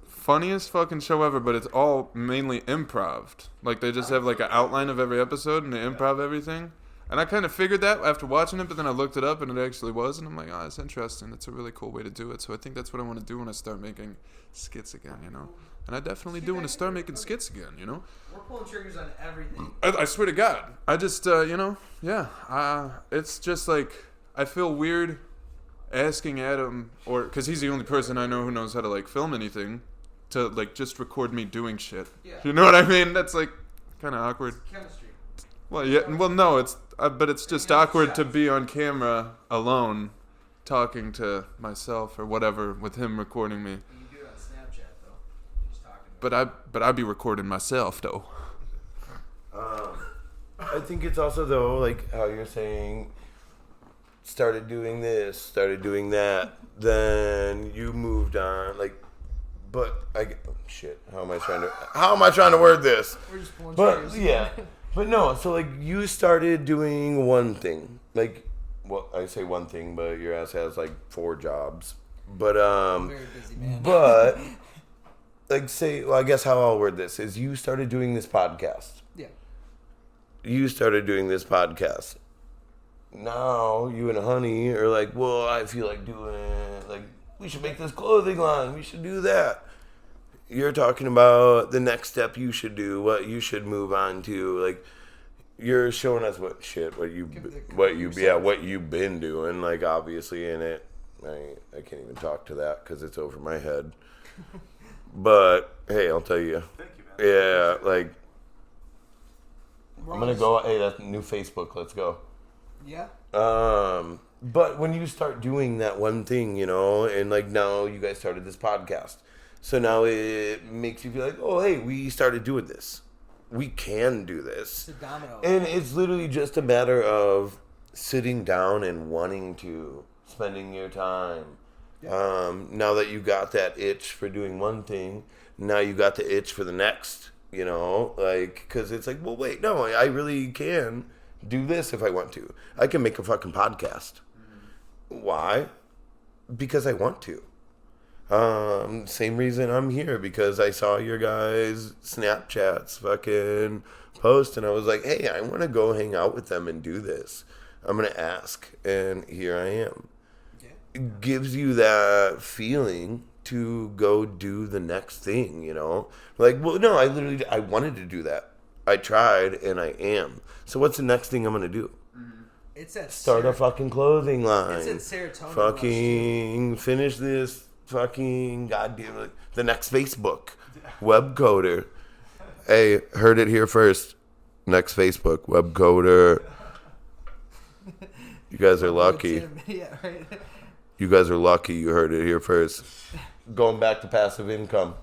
Funniest fucking show ever, but it's all mainly improv. Like they just have like an outline of every episode and they improv everything. And I kind of figured that after watching it, but then I looked it up and it actually was, and I'm like, oh, it's interesting. It's a really cool way to do it. So I think that's what I want to do when I start making skits again, you know? And I definitely do want to start making skits again, you know? We're pulling triggers on everything. I swear to God. I just, it's just like, I feel weird asking Adam, because he's the only person I know who knows how to like film anything, to like just record me doing shit. Yeah. You know what I mean? That's like kind of awkward. Chemistry. Well, yeah. Well, no, but it's just awkward to be on camera alone, talking to myself or whatever with him recording me. You can do it on Snapchat though. Just talking. But I'd be recording myself though. I think it's also though like how you're saying. Started doing this, started doing that, then you moved on. Like, but how am I trying to word this? We're just pulling But triggers. yeah, but no. So like, you started doing one thing. Like, well, I say one thing, but your ass has like 4 jobs. But Very busy man. but like I guess how I'll word this is you started doing this podcast. Yeah. You started doing this podcast. now you and Honey are like, well, I feel like doing it. Like, we should make this clothing line. We should do that. You're talking about the next step you should do, what you should move on to. Like, you're showing us what you've been doing. Like, obviously, in it, I can't even talk to that because it's over my head. But hey, I'll tell you. Thank you, man. Yeah, like, I'm gonna go. Hey, that's new Facebook. Let's go. Yeah. But when you start doing that one thing, you know, and like now you guys started this podcast, so now it makes you feel like, oh, hey, we started doing this. We can do this. It's a domino. And it's literally just a matter of sitting down and wanting to, spending your time. Yeah. Now that you got that itch for doing one thing, now you got the itch for the next, you know, like, because it's like, well, wait, no, I really can do this if I want to. I can make a fucking podcast. Mm-hmm. Why? Because I want to. Same reason I'm here, because I saw your guys' Snapchats fucking post, and I was like, hey, I want to go hang out with them and do this. I'm going to ask, and here I am. Yeah. It gives you that feeling to go do the next thing, you know? Like, well, no, I wanted to do that. I tried, and I am. So what's the next thing I'm going to do? It's that start a fucking clothing line. It's that serotonin. Fucking finish this fucking goddamn, like, the next Facebook. Web coder. Hey, heard it here first. Next Facebook. Web coder. You guys are lucky. Yeah, right. You guys are lucky you heard it here first. Going back to passive income.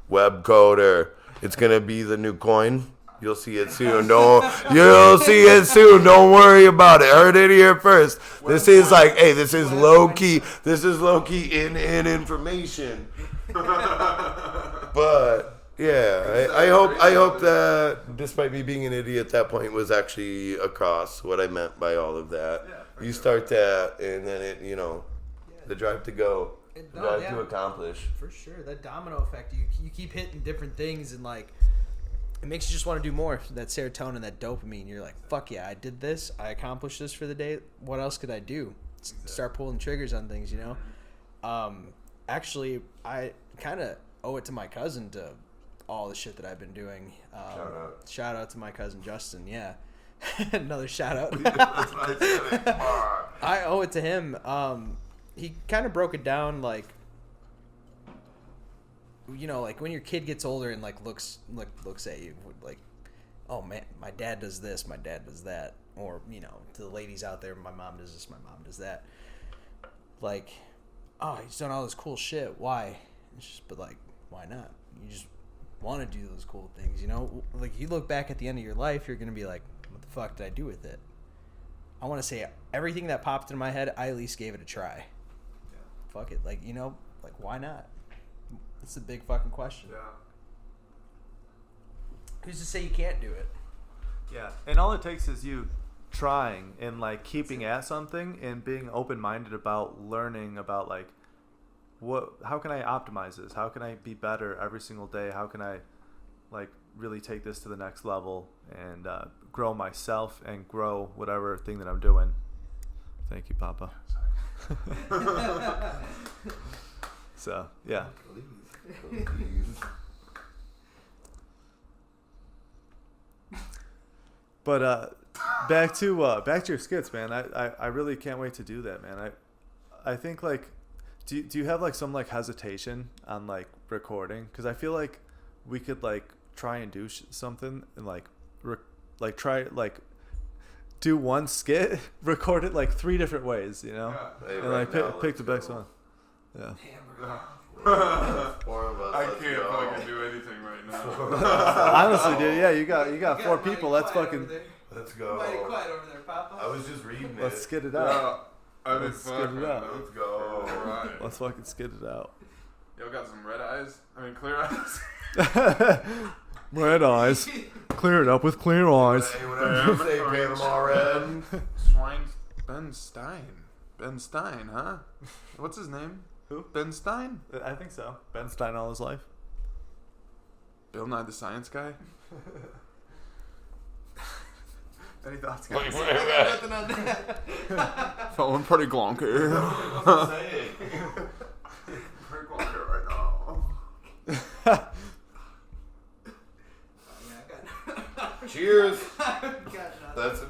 Web coder. It's going to be the new coin. You'll see it soon. You'll see it soon. Don't worry about it. Heard it here first. This is like, hey, this is low key. This is low key in information. But yeah, I hope that, despite me being an idiot at that point, was actually across what I meant by all of that. Yeah, you start that, and then it, you know, the drive to go, the drive to accomplish. For sure, that domino effect. You keep hitting different things, and like, it makes you just want to do more. That serotonin, that dopamine. You're like, fuck yeah, I did this. I accomplished this for the day. What else could I do? Start pulling triggers on things, you know? Actually, I kind of owe it to my cousin to all the shit that I've been doing. Shout out to my cousin Justin. Yeah. Another shout out. That's what I said. I owe it to him. He kind of broke it down, like, you know, like when your kid gets older and like looks at you like, oh man, my dad does this, my dad does that, or, you know, to the ladies out there, my mom does this, my mom does that. Like, oh, he's done all this cool shit. Why? It's just, but like, why not? You just want to do those cool things, you know? Like, you look back at the end of your life, you're gonna be like, what the fuck did I do with it? I want to say everything that popped in my head, I at least gave it a try. Yeah. Fuck it, like, you know, like, why not? It's a big fucking question. Yeah. Who's to say you can't do it? Yeah, and all it takes is you trying and like keeping at something and being open-minded about learning about like how can I optimize this? How can I be better every single day? How can I like really take this to the next level and grow myself and grow whatever thing that I'm doing? Thank you, Papa. So yeah. But back to your skits, man. I really can't wait to do that, man. I think like, do you have like some like hesitation on like recording? Because I feel like we could like try and do something and like try like do one skit, record it like 3 different ways, you know, Hey, and right like pick the best one. Yeah. 4 of us. I let's can't go. fucking do anything right now. Honestly, dude, yeah, you got 4 people. Let's fucking Let's go. Mighty quiet over there, Papa. I was just reading it. let's skid it out. I mean, Let's fuck, get it man, out. no. Let's go. Alright. Let's fucking skid it out. Y'all got some red eyes? I mean, clear eyes? Red eyes. Clear it up with clear eyes. Hey, whatever you say, Panama Red. Ben Stein. Ben Stein, huh? What's his name? Who? Ben Stein? I think so. Ben Stein all his life. Bill Nye the Science Guy? Any thoughts, Wait, guys? wait, I wait. got nothing on that. Feeling pretty glonky. Pretty glonky right now. Cheers. Got nothing. That's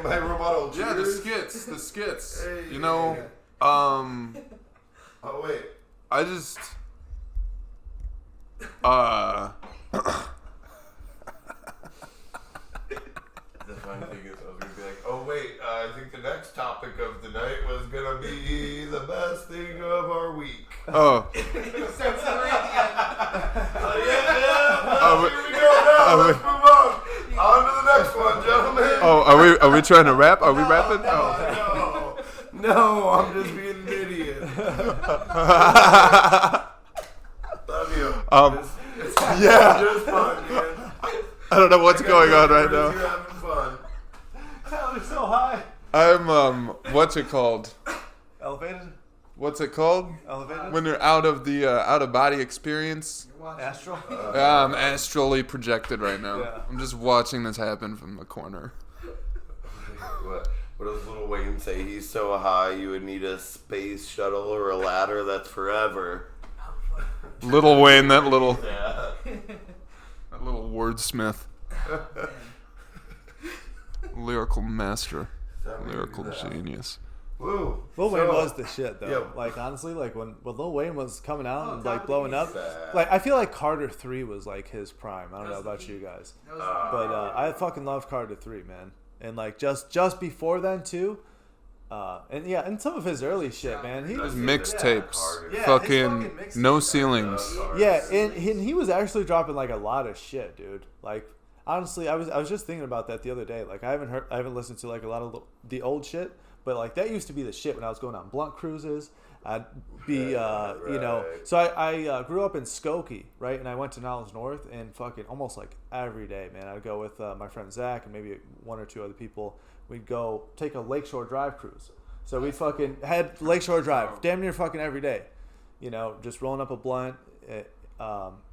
my rebuttal. Cheers. Yeah, the skits. Hey, You know, Oh wait. I just The funny thing is, I was gonna be like, oh wait, I think the next topic of the night was gonna be the best thing of our week. oh. Starts celebrating again. Here we go now. Let's move on. On to the next one, gentlemen. Oh, are we trying to rap? Are we rapping? Oh. No, I'm just being an idiot. Love you. It's Yeah. just fun, man. I don't know what's going on right You're now. having fun. Tyler's so high. I'm what's it called? Elevated? What's it called? Elevated? When you're out of the out of body experience. Astral? Yeah, I'm astrally projected right now. Yeah. I'm just watching this happen from the corner. What does Lil Wayne say? He's so high you would need a space shuttle or a ladder that's forever. Little Wayne, that little Yeah. wordsmith, lyrical master, lyrical genius. Woo. Lil Wayne So- was the shit though. Yeah. Like honestly, like when Lil Wayne was coming out and like blowing up, Sad. like I feel like Carter 3 was like his prime. I don't know about you guys, That was but I fucking loved Carter 3, man. And like just before then too, and yeah, and some of his early shit, man. He His was mixtapes, Yeah, his fucking fucking mixtapes, no man. ceilings. yeah, and he was actually dropping like a lot of shit, dude. Like honestly, I was just thinking about that the other day. Like I haven't listened to like a lot of the old shit, but like that used to be the shit when I was going on blunt cruises. I'd be you know, so I grew up in Skokie, right, and I went to Niles North, and fucking almost like every day, man, I'd go with my friend Zach and maybe one or two other people. We'd go take a Lakeshore Drive cruise. So we fucking had Lakeshore Drive damn near fucking every day, you know, just rolling up a blunt,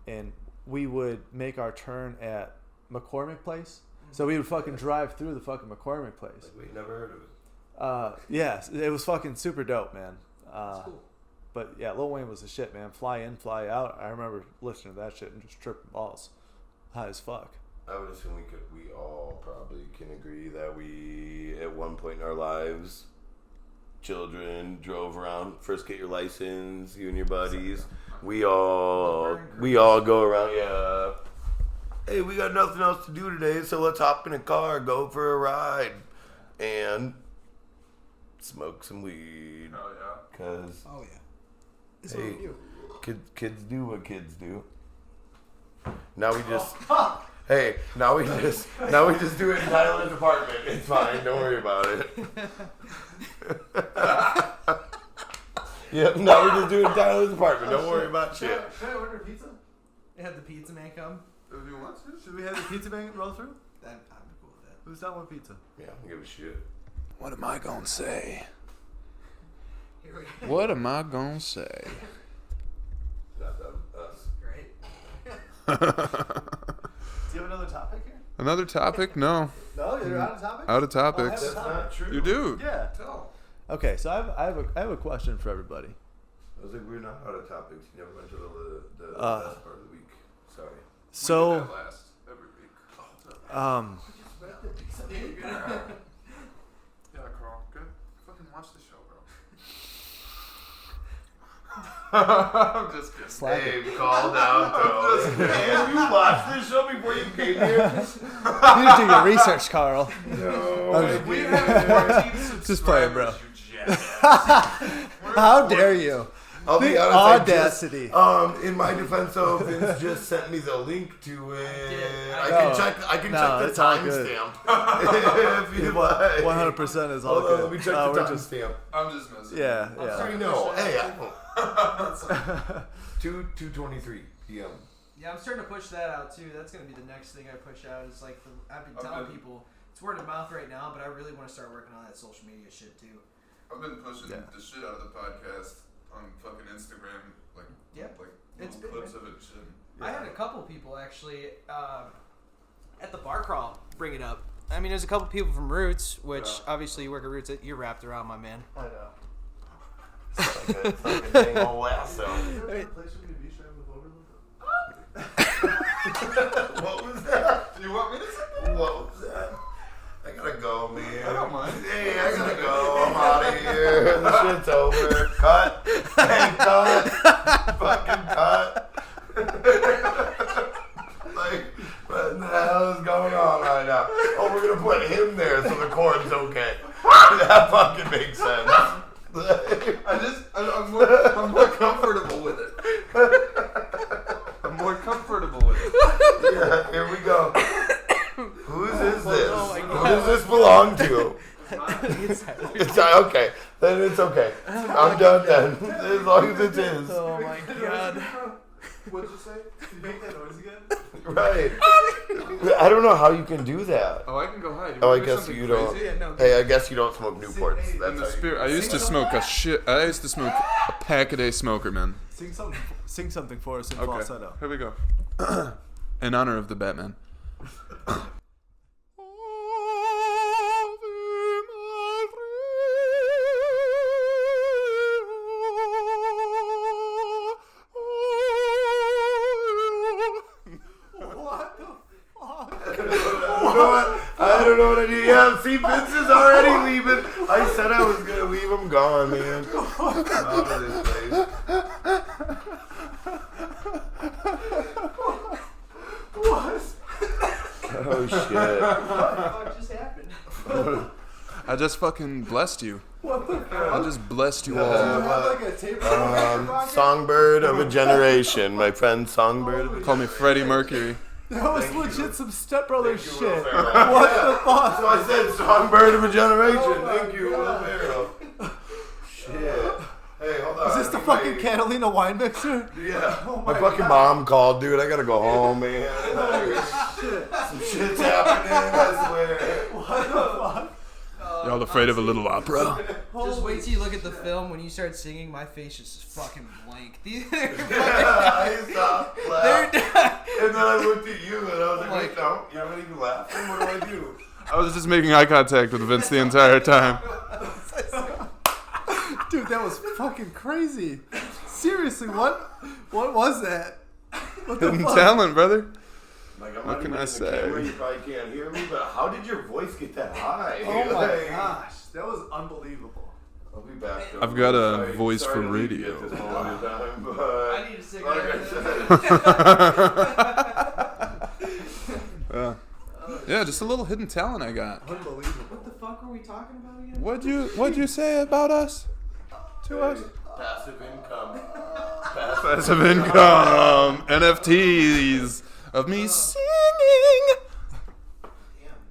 and we would make our turn at McCormick Place. So we would fucking drive through the fucking McCormick Place. We never heard of it. Yeah, it was fucking super dope, man. cool. But yeah, Lil Wayne was the shit, man. Fly in, fly out. I remember listening to that shit and just tripping balls, high as fuck. I would assume we all probably can agree that we, at one point in our lives, children drove around, first get your license, you and your buddies. We all go around, yeah. Hey, we got nothing else to do today, so let's hop in a car, go for a ride, and smoke some weed. Oh yeah. Cause Oh yeah. It's hey, what we do. kids do what kids do. Now we just now we just do it in Tyler's apartment. It's fine. Don't worry about it. Yep. Now we just do it in Tyler's apartment. Don't worry about shit. Should I order pizza? Had the pizza man come. If you want to, should we have the pizza man roll through? I'm cool with that. Who's not want pizza? Yeah, I don't give a shit. What am I gonna say? Here we go. What am I gonna say? Not them, us. Great. Do you have another topic here? Another topic? No, No, you're out of topic. out of topics. That's not true. You do. Yeah. Okay, so I have a question for everybody. I was like, we're not out of topics. You never went to the best part of the week. Sorry. We So, do that last every week. Yeah, Carl. Good. Fucking watch the show, bro. I'm just kidding. Slap it. Hey, calm down, though. Man, you watched this show before you came here? You need to do your research, Carl. No. We have 14 subscribers. Just playing, bro. You jackass. How dare you? I'll be The honest. audacity. In my defense, though, Vince just sent me the link to it. I No. can check. I can No, check the it's all good. timestamp if you like. 100% is all Hold on, good. let me check We're the just- timestamp. I'm just messing. Yeah, I yeah. know. Hey, I don't. 2:23 p.m. Yeah, I'm starting to push that out too. That's gonna be the next thing I push out. Is like I've been telling Okay. people it's word of mouth right now, but I really want to start working on that social media shit too. I've been pushing Yeah. the shit out of the podcast on fucking Instagram, like It's little big, clips man. of it. Shit. I had a couple people actually at the bar crawl bring it up. I mean, there's a couple people from Roots, which obviously you work at Roots. You're wrapped around, my man. I know. It's like a dang old lasso. What was that? Do you want me to say What was that? I gotta go, man. I don't mind. Hey, I gotta go. I'm out of here. The shit's over. Cut. Hey, cut. Fucking cut. Like, what the hell is going on right now? Oh, we're gonna put him there so the chord's okay. That fucking makes sense. I'm more comfortable with it. I'm more comfortable with it. Yeah, here we go. Whose is this? Oh my Who God. does this belong to? It's okay. Then it's okay. I'm done then. As long as it's his. Oh my God. What'd you say? Did you make that noise again? Right. I don't know how you can do that. Oh, I can go hide. Oh, I guess you don't. Hey, I guess you don't smoke Newports. In That's the how you spirit, I used to smoke I used to smoke a pack a day smoker, man. Sing something for us in Okay, falsetto. here we go. In honor of the Batman. I don't know what I do. Yeah, see, Vince is already leaving. I said I was gonna leave him gone, man. I'm out of this place. Oh shit! What just happened? I just fucking blessed you. I just blessed you all. Songbird of a generation, my friend. Songbird. Of a Call me Freddie Mercury. That was legit some Step Brothers Thank you, shit. Will Ferrell. What the fuck? So I said songbird of a generation. Thank you, Will Ferrell. Shit. Hey, hold on. Is this the fucking Catalina wine mixer? Yeah. My fucking mom called, dude. I gotta go home, man. Some shit's happening, I swear. What the fuck? Y'all afraid of a little opera? Just wait till you look at the film. When you start singing, my face is just fucking blank. I stopped laughing. And then I looked at you and I was like, wait, no, you're not even laughing? What do I do? I was just making eye contact with Vince the entire time. Dude, that was fucking crazy. Seriously, what was that? What the Hidden fuck? talent, brother. Like, I'm What not can even I in the say? camera, you probably can't hear me, but how did your voice get that high? Oh my Like, gosh, that was unbelievable. I'll be back. though. I've got a Sorry- voice sorry for to leave you radio. at this moment in time, but I need a cigarette. like I said, Yeah, just a little hidden talent I got. Unbelievable. What the fuck were we talking about again? What'd you say about us? To us? passive income. Passive income, NFTs of me singing.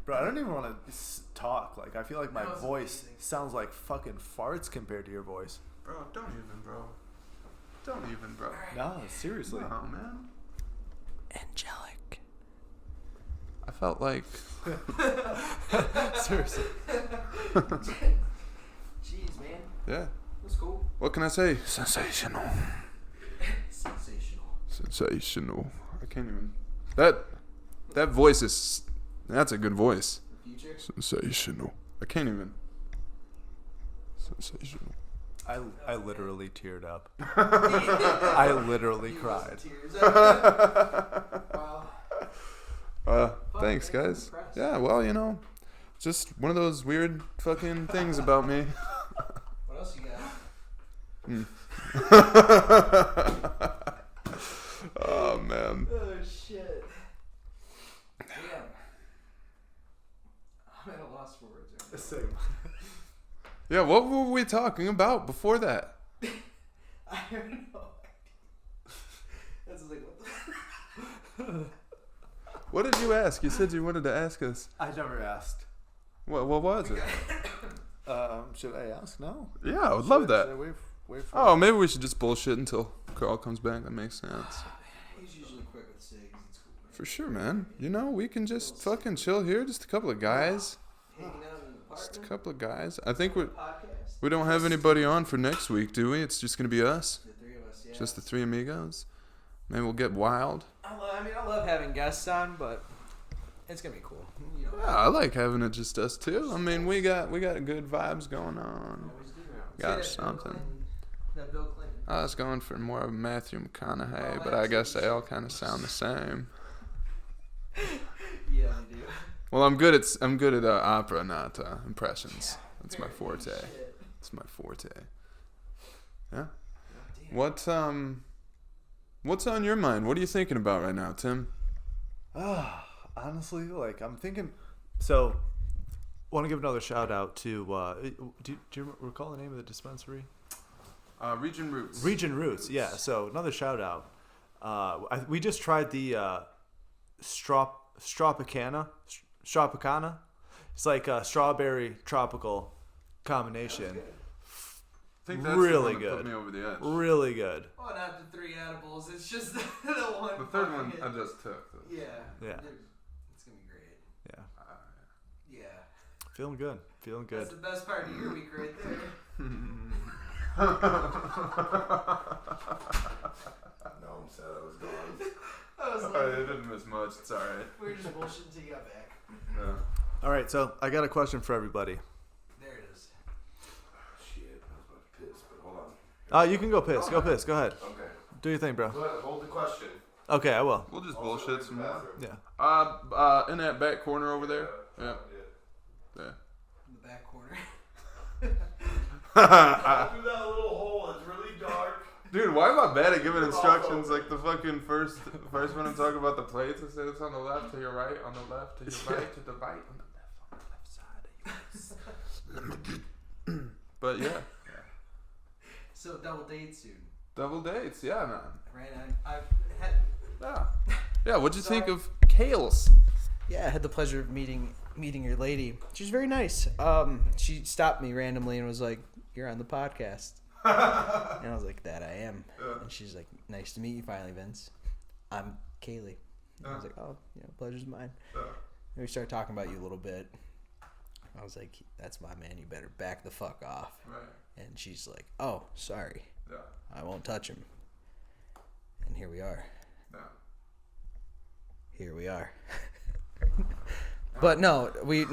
Bro, I don't even want to talk. Like, I feel like my voice sounds like fucking farts compared to your voice. Bro, don't even, bro. Don't even, bro. No, seriously. No, man. Angelic. I felt like Seriously. Jeez, man. yeah. That's cool. What can I say? Sensational. Sensational. Sensational. I can't even. That voice is. That's a good voice. Future? Sensational. I can't even. Sensational. I literally teared up. I literally cried. Wow. Thanks, man, I'm guys. impressed. Yeah, well, you know, just one of those weird fucking things about me. What else you got? Oh, man. Oh, shit. Damn. I'm at a loss for words right now. Same. Yeah, what were we talking about before that? I don't know. That's like, what the What did you ask? You said you wanted to ask us. I never asked. What was it? Should I ask now? Yeah, I would love that. Should I wait for Oh, maybe we should just bullshit until Carl comes back. That makes sense. He's usually quick with cigs. It's cool. For sure, man. You know, we can just fucking chill here. Just a couple of guys. Hanging out in the Just a apartment. couple of guys. I think Podcast. we don't have anybody on for next week, do we? It's just going to be us. The three of us, yeah. Just the three amigos. Maybe we'll get wild. I love having guests on, but It's gonna be cool. You know, Yeah, I like having it just us two. I mean, we got good vibes going on. Got something. That Bill Clinton. I was going for more of Matthew McConaughey, but I guess they all kind of sound the same. Yeah, they do. Well, I'm good at opera, not impressions. That's my forte. It's my forte. Yeah. What's on your mind? What are you thinking about right now, Tim? Honestly, like I'm thinking. So, want to give another shout out to. Do you recall the name of the dispensary? Region Roots. Region Roots. Yeah. So another shout out. We just tried the Stropicana. It's like a strawberry tropical combination. I think that's really the one that good. put me over the edge. Really good. Oh, not the 3 edibles. It's just the one. The third one I just took. Yeah. Yeah. It's gonna be great. Yeah. Yeah. Feeling good. Feeling good. That's the best part of your week right there. No, I'm sad I was gone. I was like, I didn't miss much. It's all right. we were just bullshitting until you got back. Yeah. All right. So I got a question for everybody. There it is. Shit, I was about to piss, but hold on. You can go piss. Go piss. Go ahead. Okay. Do your thing, bro. Go ahead, hold the question. Okay, I will. We'll just bullshit some more. Yeah. In that back corner over there. Yeah. Yeah. In the back corner. Through that little hole, it's really dark. Dude, why am I bad at giving instructions like the fucking first one I'm talking about the plates? I said it's on the left to your right, on the left to your right, to the right, on the left side of yours. But yeah. So double date soon. Double dates, yeah, man. Right? I've had. Yeah. Yeah, what'd you think of Kales? Yeah, I had the pleasure of meeting your lady. She was very nice. She stopped me randomly and was like, "You're on the podcast." And I was like, "That I am." Yeah. And she's like, "Nice to meet you finally, Vince. I'm Kaylee." And I was like, "Oh, pleasure's mine." And we started talking about you a little bit. I was like, "That's my man. You better back the fuck off." Right. And she's like, "Oh, sorry. Yeah. I won't touch him." And here we are. Yeah. Here we are. But no, we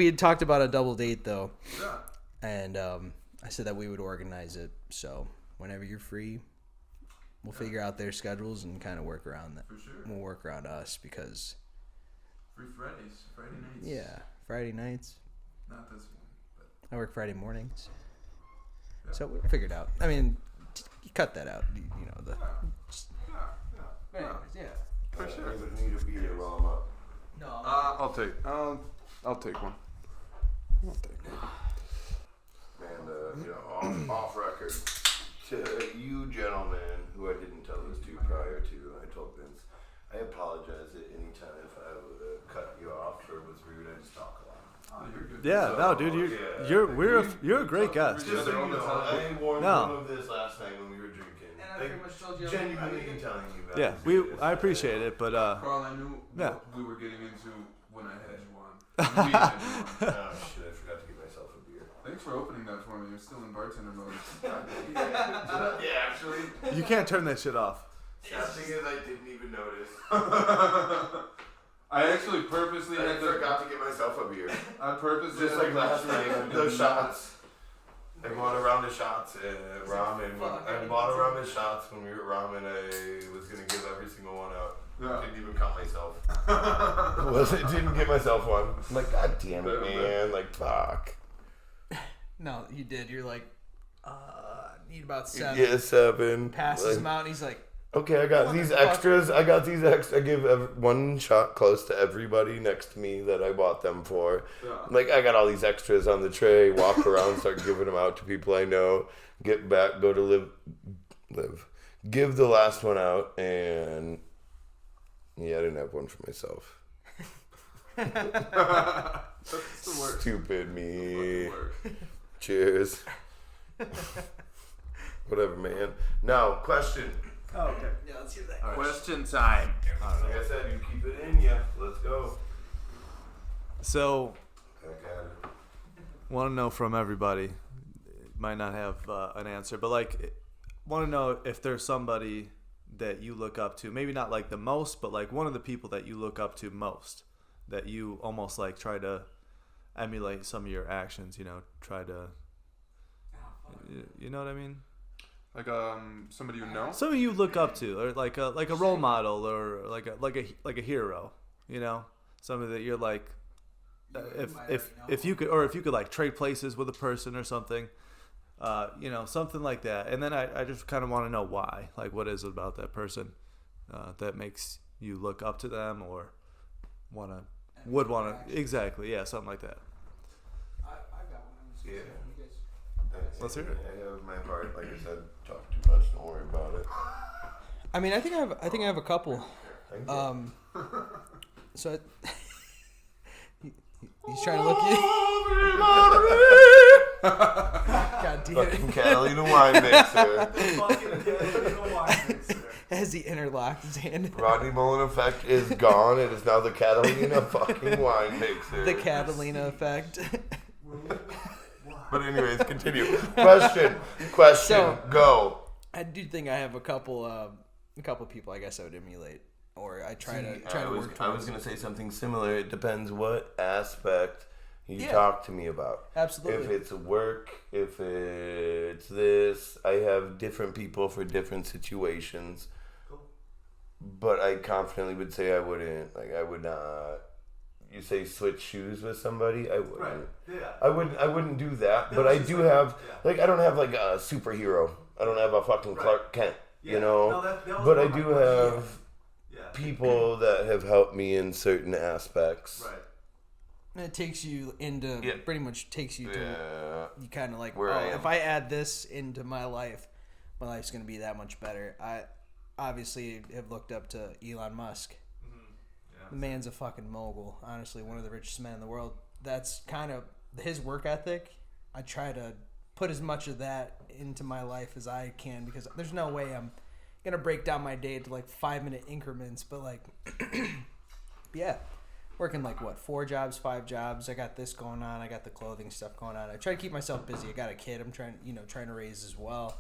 had talked about a double date though, Yeah. and I said that we would organize it. So whenever you're free, we'll figure out their schedules and kind of work around that. For sure. We'll work around us because Free Friday nights. yeah, Friday nights. Not this one, but I work Friday mornings, Yeah. so we'll figure it out. I mean, you cut that out. You know the. yeah. Anyways, yeah. For sure. I need a beer while I'm up. No. I'll take one. I'll take one. And off record, to you gentlemen who I didn't tell this to prior to, I told Vince, I apologize at any time if I cut you off or was rude. I just talk a lot. Oh, you're good. Yeah. No, dude. You're a great guest. Just so you know, I warned No. him of this last night when we were drinking. And I pretty much told you. Genuinely telling you that. Yeah. I appreciate it, but Carl, I knew Yeah. what we were getting into when I had you on. When we had you on. Oh shit! I forgot to get myself a beer. Thanks for opening that for me. You're still in bartender mode. Yeah, actually. you can't turn that shit off. Sad thing is, I didn't even notice. I actually purposely I had to. forgot to get myself a beer. I purposely Just had like to make last sure I night, did those not- shots. I bought a round of shots at ramen. I bought a round of shots when we were at ramen. I was gonna give every single one out. Yeah. Didn't even count myself. Didn't get myself one. I'm like, God damn it, man! Like, fuck. No, you did. You're like, need about 7. Yeah, 7. Passes Like, him out, and he's like, okay, I got these extras. I give one shot close to everybody next to me that I bought them for. Yeah. Like, I got all these extras on the tray. Walk around, start giving them out to people I know. Get back, go to live. Give the last one out, and yeah, I didn't have one for myself. That's the worst. Stupid me. Fucking worst. Cheers. Whatever, man. Now, question. Oh, okay. yeah, let's hear that. Question time. Like I said, you keep it in ya. Let's go. So, Okay. want to know from everybody. Might not have an answer, but like, want to know if there's somebody that you look up to? Maybe not like the most, but like one of the people that you look up to most, that you almost like try to emulate some of your actions, try to, you know what I mean? Like somebody you know? Somebody you look up to, or like a role model, or like a hero, somebody that you're like, if you could like trade places with a person or something, something like that. And then I just kind of want to know why, like what is it about that person that makes you look up to them or would want to, exactly, yeah, something like that. I've got one. Yeah. Let's hear it. I have my part. Like I said, talk too much. Don't worry about it. I mean, I think I have a couple. So he's trying to look you. God damn it. Fucking Catalina wine mixer. As he interlocked his hand. Rodney Mullen effect is gone. It is now the Catalina fucking wine mixer. The Catalina effect. But anyways, continue. Question. So, go. I do think I have a couple people I guess I would emulate, or I try to work towards. I was gonna say something similar. It depends what aspect you talk to me about. Absolutely. If it's work, if it's this, I have different people for different situations. But I confidently would say I wouldn't. Like I would not. You say switch shoes with somebody, I wouldn't. Right. Yeah. I wouldn't do that. But I do have like I don't have like a superhero. I don't have a fucking Clark Kent. Yeah. But I do have people that have helped me in certain aspects. Right. And it takes you into pretty much takes you to you kind of like, if I add this into my life's gonna be that much better. I obviously have looked up to Elon Musk. The man's a fucking mogul. Honestly, one of the richest men in the world. That's kind of his work ethic. I try to put as much of that into my life as I can, because there's no way I'm gonna break down my day to like 5-minute increments. But like, working like 4 jobs, 5 jobs. I got this going on. I got the clothing stuff going on. I try to keep myself busy. I got a kid I'm trying to raise as well.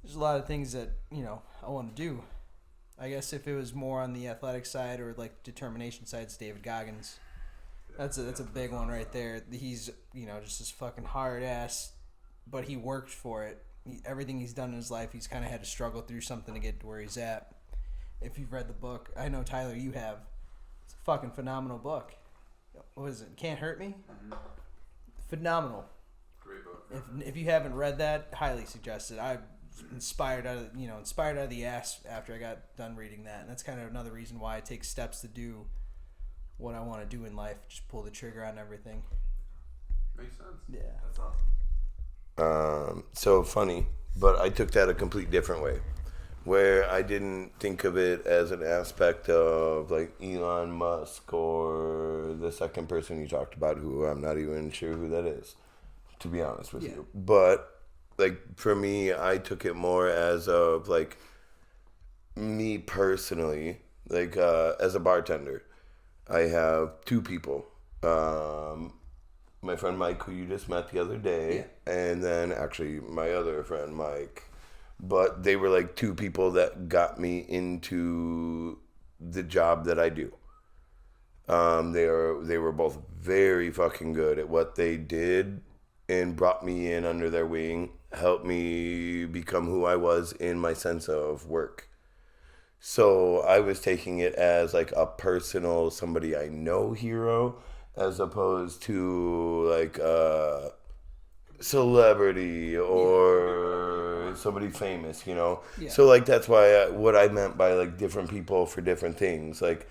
There's a lot of things that I want to do. I guess if it was more on the athletic side or like determination side, it's David Goggins. That's a big one right there. He's just this fucking hard ass, but he worked for it. Everything he's done in his life, he's kind of had to struggle through something to get to where he's at. If you've read the book, I know Tyler, you have. It's a fucking phenomenal book. What is it? Can't Hurt Me? Mm-hmm. Phenomenal. Great book. If you haven't read that, highly suggested. I inspired out of the ass after I got done reading that, and that's kind of another reason why I take steps to do what I want to do in life. Just pull the trigger on everything. Makes sense. Yeah, That's awesome. So funny, but I took that a complete different way, where I didn't think of it as an aspect of like Elon Musk or the second person you talked about, who I'm not even sure who that is, to be honest with you. But like for me, I took it more as of like me personally, like as a bartender, I have 2 people. My friend Mike, who you just met the other day, and then actually my other friend Mike. But they were like 2 people that got me into the job that I do. They were both very fucking good at what they did and brought me in under their wing, helped me become who I was in my sense of work. So I was taking it as like a personal, somebody I know hero, as opposed to like a celebrity or somebody famous, Yeah. So like that's why what I meant by like different people for different things. Like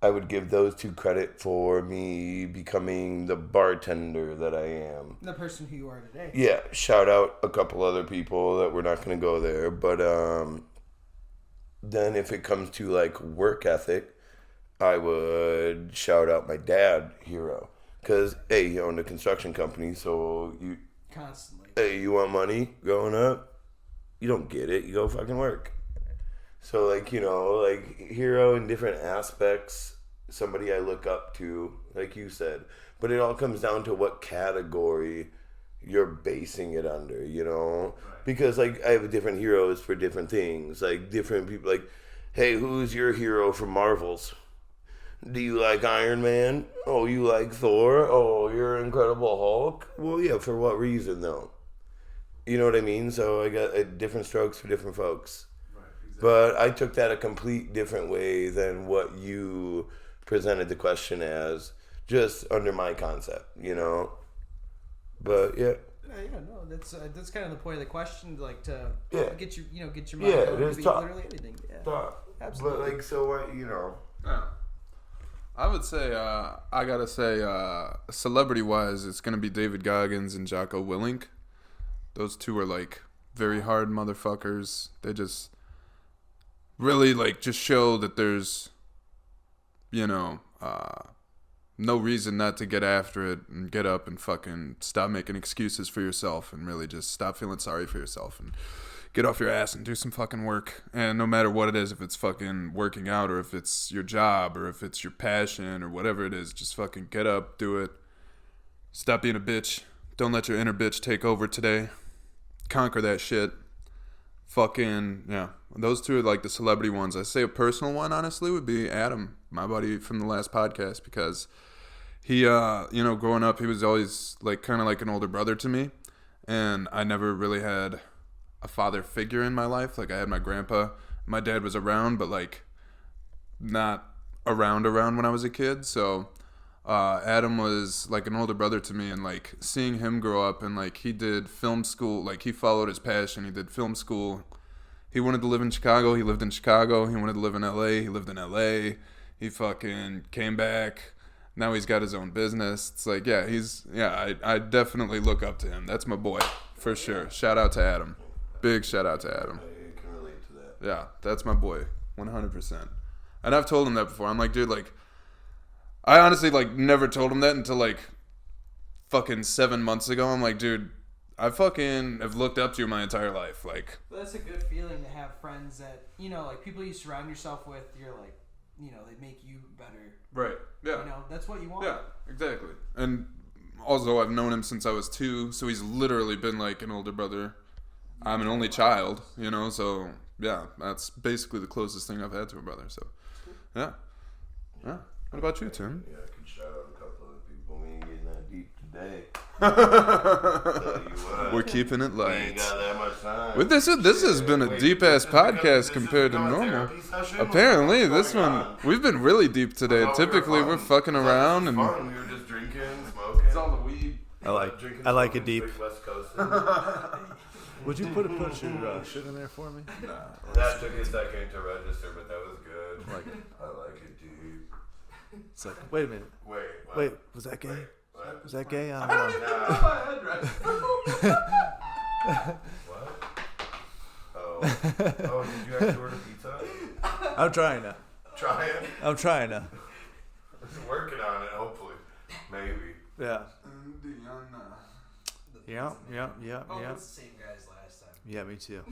I would give those 2 credit for me becoming the bartender that I am. The person who you are today. Yeah, shout out a couple other people that we're not going to go there. But then if it comes to like work ethic, I would shout out my dad, hero. Because, hey, he owned a construction company, so you... Constantly. Hey, you want money growing up? You don't get it. You go fucking work. So, like, like hero in different aspects, somebody I look up to, like you said. But it all comes down to what category you're basing it under, you know? Because, like, I have different heroes for different things. Like, different people, like, hey, who's your hero from Marvels? Do you like Iron Man? Oh, you like Thor? Oh, you're Incredible Hulk? Well, yeah, for what reason, though? You know what I mean? So I got different strokes for different folks. Right, exactly. But I took that a complete different way than what you presented the question as, just under my concept, you know? But, yeah. No, that's kind of the point of the question, like to get your mind going. It is tough. literally anything. Yeah, tough. Absolutely. But like, so what, you know? Yeah. I would say, I gotta say, celebrity-wise, it's gonna be David Goggins and Jocko Willink. Those two are like very hard motherfuckers. They just really like just show that there's, you know, no reason not to get after it and get up and fucking stop making excuses for yourself and really just stop feeling sorry for yourself and get off your ass and do some fucking work. And no matter what it is, if it's fucking working out or if it's your job or if it's your passion or whatever it is, just fucking get up, do it. Stop being a bitch. Don't let your inner bitch take over today. Conquer that shit. Fucking, yeah. Those two are like the celebrity ones. I say a personal one, honestly, would be Adam, my buddy from the last podcast, because he, you know, growing up, he was always like kind of like an older brother to me. And I never really had a father figure in my life. Like I had my grandpa. My dad was around, but like not around when I was a kid. So Adam was like an older brother to me, and like seeing him grow up and like he did film school, like he followed his passion. He did film school. He wanted to live in Chicago. He lived in Chicago. He wanted to live in LA. He lived in LA. He fucking came back. Now he's got his own business. It's like, yeah, I definitely look up to him. That's my boy for sure. Shout out to Adam. Big shout out to Adam. I can relate to that. Yeah, that's my boy. 100%. And I've told him that before. I'm like, dude, like, I honestly, like, never told him that until, like, fucking 7 months ago. I'm like, dude, I fucking have looked up to you my entire life. Like, well, that's a good feeling to have friends that, you know, like, people you surround yourself with, you're like, you know, they make you better. Right. Yeah. You know, that's what you want. Yeah, exactly. And also, I've known him since I was 2, so he's literally been, like, an older brother. I'm an only child, you know, so, yeah, that's basically the closest thing I've had to a brother, so, yeah. Yeah. What about you, Tim? Yeah, I could shout out a couple of people. We ain't getting that deep today. We're keeping it light. We ain't got that much time. With this has been a deep-ass podcast compared to normal. Apparently, this one, we've been really deep today. Typically, we're fucking around and... We were just drinking, smoking. It's all the weed. I like it deep. West Coast. Would you put your shit in there for me? Nah. That took a second to register, but that was good. Like, I like it, dude. It's like, wait a minute. Wait, was that gay? What? Was that gay? I don't even know my address. What? Oh, did you actually order pizza? I'm trying to. Trying? I'm trying to. Working on it, hopefully. Maybe. Yeah. Yeah. Oh, it's the same guys last time. Yeah, me too.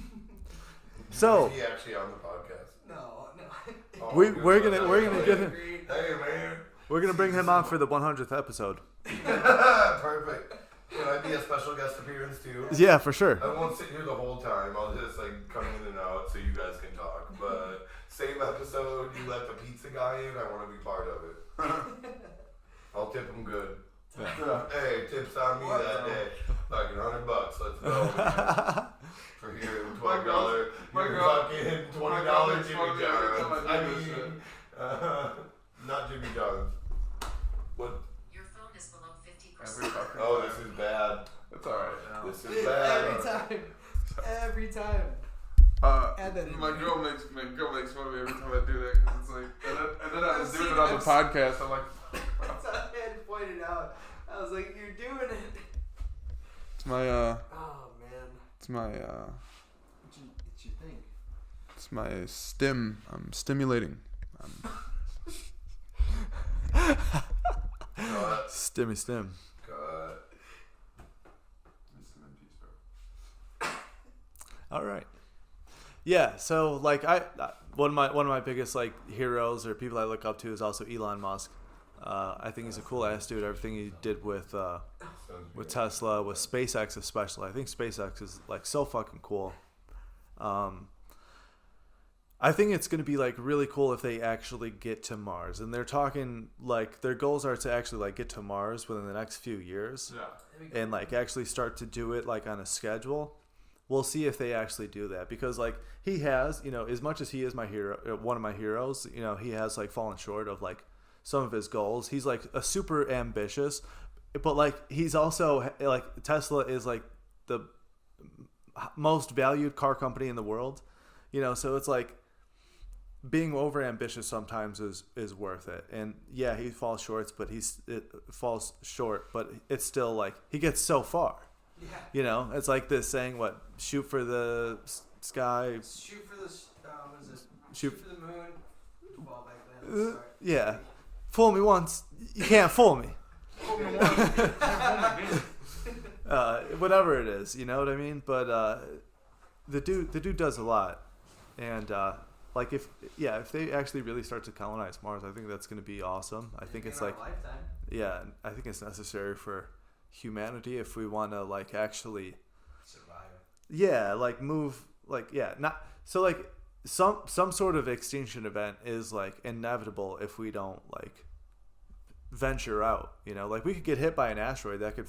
So is he actually on the podcast? No. Oh, we're gonna give him. Hey man. We're gonna bring him on for the 100th episode. Perfect. Can I be a special guest appearance too? Yeah, for sure. I won't sit here the whole time. I'll just like come in and out so you guys can talk. But same episode, you let the pizza guy in. I want to be part of it. I'll tip him good. Yeah. Hey, tips on me that day. Like $100. Let's go. For your $20, your fucking $20 Jimmy John's. I mean, not Jimmy John's. What? Your phone is below 50%. Oh, this is bad. It's alright. This is bad. Every time. Add that in. My girl makes fun of me every time I do that because it's like, and then I was doing it on the podcast. I'm like, I had pointed out. I was like, you're doing it. it's my Oh man. it's my It's your thing. it's my stim. I'm stimulating. Stim. Cut. All right. Yeah. So like one of my biggest like heroes or people I look up to is also Elon Musk. I think he's a cool ass dude. Everything he did with Sounds with Tesla, with SpaceX especially. I think SpaceX is like so fucking cool. I think it's going to be like really cool if they actually get to Mars, and they're talking like their goals are to actually like get to Mars within the next few years, and like actually start to do it like on a schedule. We'll see if they actually do that, because like he has, you know, as much as he is my hero, one of my heroes, you know, he has like fallen short of like some of his goals. He's like a super ambitious, but like he's also like Tesla is like the most valued car company in the world, you know, so it's like being over ambitious sometimes is worth it. And yeah, he falls short, but falls short, but it's still like he gets so far. Yeah. You know, it's like this saying, what, shoot for the sky, shoot for the what is this? Shoot for the moon. Fall back then. Yeah. Fool me once, you can't fool me. Whatever it is, you know what I mean? But the dude does a lot. And like if they actually really start to colonize Mars, I think that's going to be awesome. I think it's like I think it's necessary for humanity if we want to like actually survive. Yeah, like move, like not so like some sort of extinction event is like inevitable if we don't like venture out, you know? Like we could get hit by an asteroid that could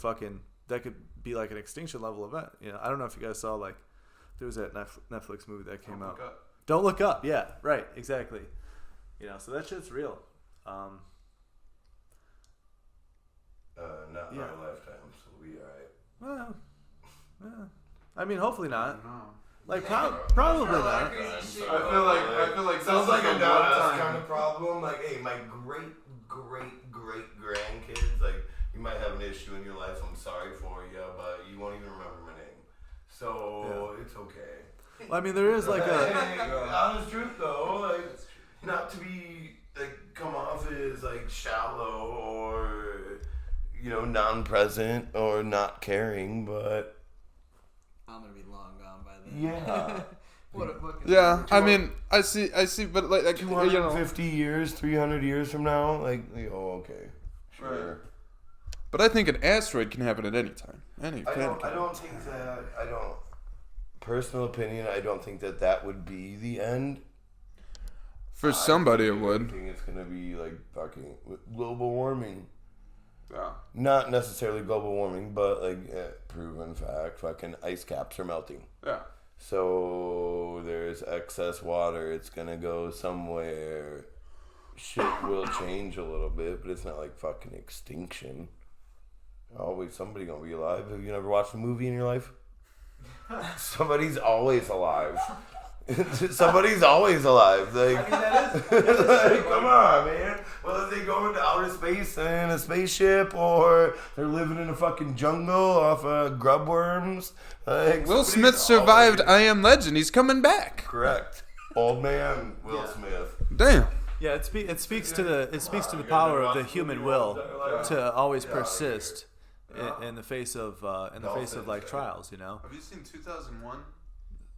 be like an extinction level event, you know? I don't know if you guys saw, like there was that Netflix movie that came out. Don't Look Up. Yeah, right, exactly. You know, so that shit's real. Not in our lifetime, so we'll be alright. Well, I mean, hopefully not. Like probably not. I feel like sounds like a not kind of problem. Like, hey, my great grandkids, like you might have an issue in your life. I'm sorry for you, but you won't even remember my name, so it's okay. Well, I mean, there is like honest truth though, like not to be like come off as like shallow or you know non-present or not caring, but I'm gonna be long gone by then. Yeah. Yeah, I mean, I see, but like 250 years, 300 years from now, like, oh, okay, sure. Right. But I think an asteroid can happen at any time. I don't think that. Personal opinion, I don't think that would be the end. For somebody, it would. I think it's gonna be like fucking global warming. Yeah. Not necessarily global warming, but like proven fact, fucking ice caps are melting. Yeah. So there's excess water. It's gonna go somewhere. Shit will change a little bit, but it's not like fucking extinction. Always somebody gonna be alive. Have you never watched a movie in your life? Somebody's always alive. Somebody's always alive. Like, I mean, that is like, come on, man. Whether they go into outer space in a spaceship or they're living in a fucking jungle off of grub worms. Like, Will Smith survived I Am Legend. He's coming back. Correct. Old man Will Smith. Damn. Yeah, it speaks to the power of the human will to always persist in the face of like trials, you know. Have you seen 2001?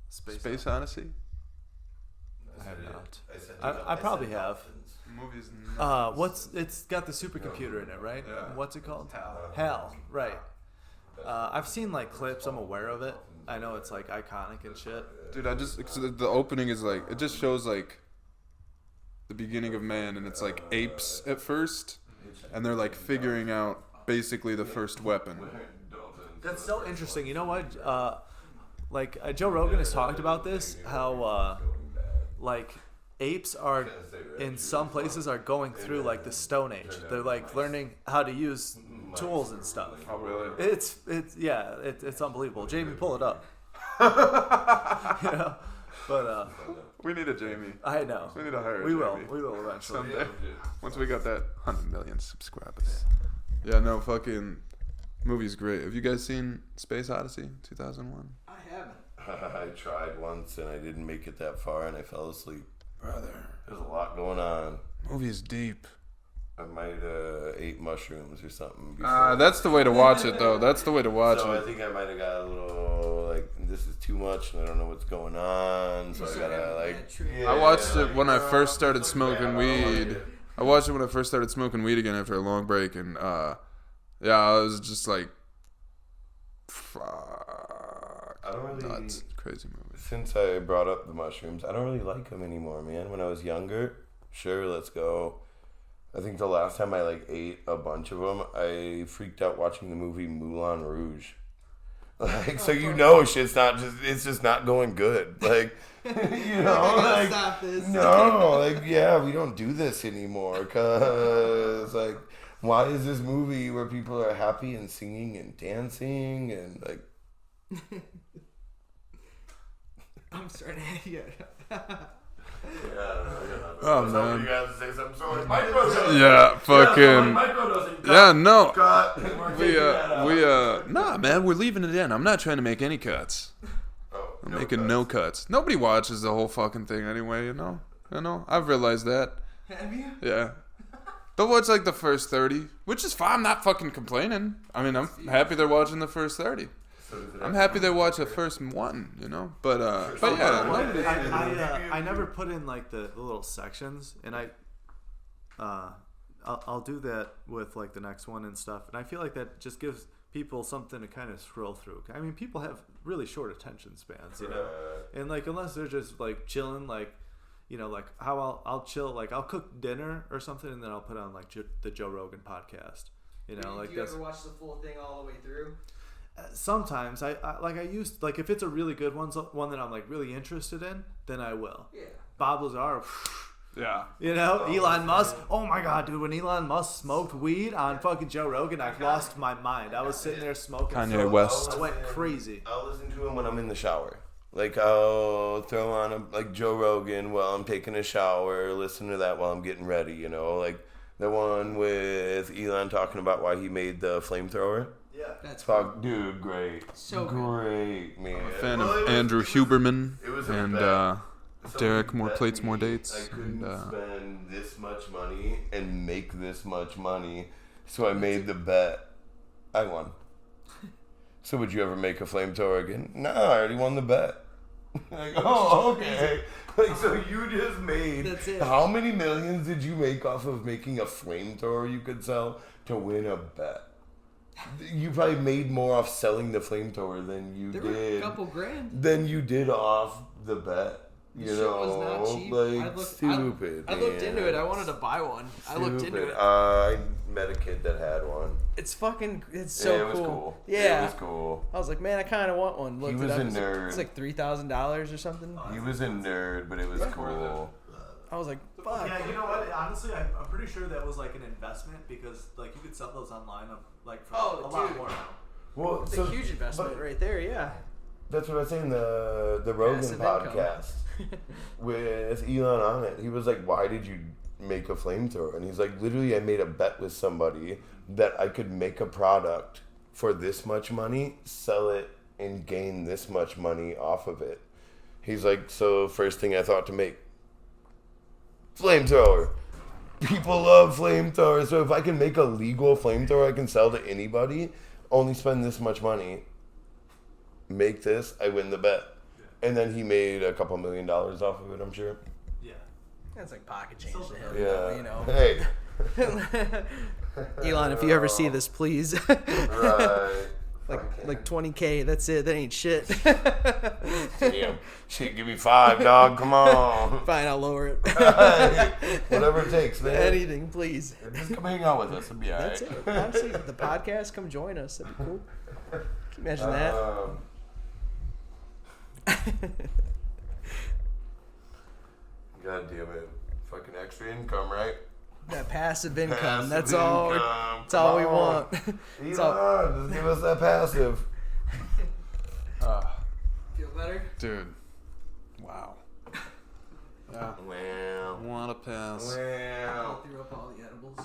Space Odyssey? I have not. I probably have. Movie's it's got the supercomputer in it, right? Yeah. What's it called? HAL, right. I've seen like clips, I'm aware of it. I know it's like iconic and shit. Dude, the opening is like, it just shows like the beginning of man, and it's like apes at first, and they're like figuring out basically the first weapon. That's so interesting. You know what? Joe Rogan has talked about this, how like apes are in some places are going through like the Stone Age. They're like learning how to use tools and stuff. Oh really? It's unbelievable. Jamie, pull it up. You know, but we need a Jamie. I know. We need to hire. We Jamie. will eventually. Someday. Once we got that 100 million subscribers. Yeah, no, fucking movie's great. Have you guys seen Space Odyssey 2001? I haven't. I tried once and I didn't make it that far and I fell asleep. Brother, there's a lot going on. Movie's deep. I might ate mushrooms or something. That's the way to watch it, though. That's the way to watch it. I think I might have got a little like this is too much and I don't know what's going on. So I gotta like. I watched it when I first started smoking weed. I watched it when I first started smoking weed again after a long break, and I was just like Fuck. I don't really. Nuts. Crazy movie. Since I brought up the mushrooms, I don't really like them anymore, man. When I was younger, sure, let's go. I think the last time I like ate a bunch of them, I freaked out watching the movie Moulin Rouge. Like, so you know, it's just not going good. Like, you know, like, stop this. no, like, yeah, we don't do this anymore. Cause like, why is this movie where people are happy and singing and dancing and like? I'm starting to Oh man. You guys say something. Sorry, Yeah, fucking. Yeah, no. Cut. Nah, man, we're leaving it in. I'm not trying to make any cuts. I'm making no cuts. Nobody watches the whole fucking thing anyway, you know? I've realized that. Have you? Yeah. They'll watch like the first 30, which is fine. I'm not fucking complaining. I mean, I'm happy they're watching the first 30. I'm happy they watch the first one, you know? But yeah, nobody. I never put in like the little sections, and I'll do that with like the next one and stuff. And I feel like that just gives people something to kind of scroll through. I mean, people have really short attention spans, you know? And like, unless they're just like chilling, like, you know, like how I'll chill, like I'll cook dinner or something, and then I'll put on like the Joe Rogan podcast, you know? Like, do you ever watch the full thing all the way through? Sometimes I used, like, if it's a really good one that I'm like really interested in, then I will. Yeah. Bob Lazar, Yeah. you know, Elon Musk. Oh my god, dude! When Elon Musk smoked weed on fucking Joe Rogan, I lost my mind. I was sitting there smoking. Kanye West. I went crazy. I'll listen to him when I'm in the shower. Like, I'll throw on like Joe Rogan while I'm taking a shower, listen to that while I'm getting ready, you know? Like, the one with Elon talking about why he made the flamethrower. Yeah. That's Fuck, dude, great. So good. great, man. I'm a fan of Well, Andrew Huberman it was a and bet. Derek, Somebody more bet plates, me more dates. I couldn't And, spend this much money and make this much money, so I made the bet. I won. So would you ever make a flamethrower again? No, I already won the bet. Like, oh, okay. Like, so you just made. That's it. How many millions did you make off of making a flamethrower you could sell to win a bet? You probably made more off selling the flamethrower than you There were a did. couple grand. Than you did off the bet. You Shit know, was not cheap. like stupid. I looked man. into it. I wanted to buy one. I looked into Stupid. it. I met a kid that had one. It's so Yeah, it was cool. Yeah. It was cool. I was like, man, I kind of want one. Looked was it up. a nerd. It's like $3,000 or something. He was a nerd, but it was cool. I was like, fuck. Yeah, you know what? Honestly, I'm pretty sure that was like an investment because like you could sell those online like for a lot dude. more now. Well, It's a huge investment right there, yeah. That's what I was saying. The Rogan Passive income. podcast with Elon on it. He was like, "Why did you make a flamethrower?" And he's like, "Literally, I made a bet with somebody that I could make a product for this much money, sell it, and gain this much money off of it." He's like, "So first thing I thought to make flamethrower. People love flamethrowers. So if I can make a legal flamethrower I can sell to anybody, only spend this much money." Make this, I win the bet. And then he made a couple $1 million off of it, I'm sure. Yeah. That's like pocket change to him, Yeah. you know. Hey. Elon, if you ever see this, please. Right. like 20K, that's it. That ain't shit. Damn. Shit, give me 5, dog. Come on. Fine, I'll lower it. Whatever it takes, man. Anything, please. Just come hang out with us. It'll be alright. That's it. Honestly, the podcast, come join us. That'd be cool. Can you imagine that? God damn it. Fucking extra income, right? That passive income. Passive That's all. income. That's all we Come on. want. It's all- Elon, just give us that passive. Feel better? Dude. Wow. Yeah. Wow. Want to pass. Wow. Threw up all the edibles.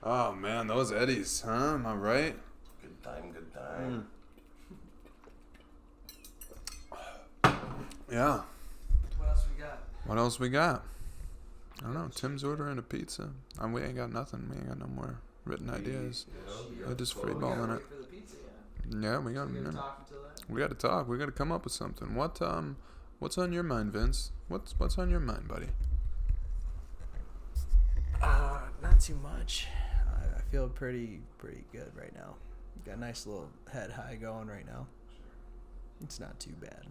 Oh man, those Eddies, huh? Am I right? Good time, good time. Yeah. What else we got? What else we got? I don't know. Tim's ordering a pizza. We ain't got nothing. We ain't got no more written ideas. We're just freeballing it. For the pizza, Yeah, we got. We're gonna talk until then. We got to talk. We got to come up with something. What's on your mind, Vince? What's on your mind, buddy? Not too much. I feel pretty good right now. Got a nice little head high going right now. It's not too bad.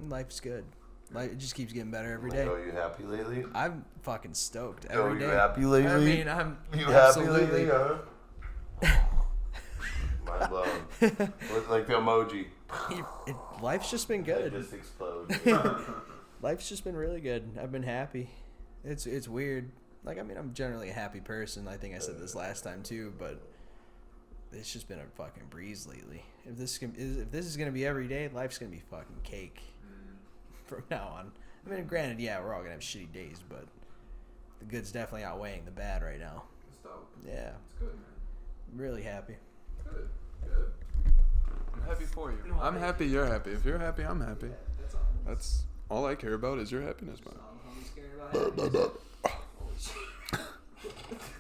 Life's good. Life, it just keeps getting better every day. Are you happy lately? I'm fucking stoked Are every day. you happy lately? I mean, I'm You absolutely. happy lately, huh? Mind blown. Look like the emoji. Life's just been It good. just explodes. Life's just been really good. I've been happy. It's weird. Like, I mean, I'm generally a happy person. I think I said this last time too, but it's just been a fucking breeze lately. If this is gonna be every day, life's gonna be fucking cake from now on. I mean, granted, yeah, we're all gonna have shitty days, but the good's definitely outweighing the bad right now. It's dope. Yeah, It's good, man. I'm really happy. Good. I'm happy for you. I'm happy you're happy. If you're happy, I'm happy. That's all I care about is your happiness, man.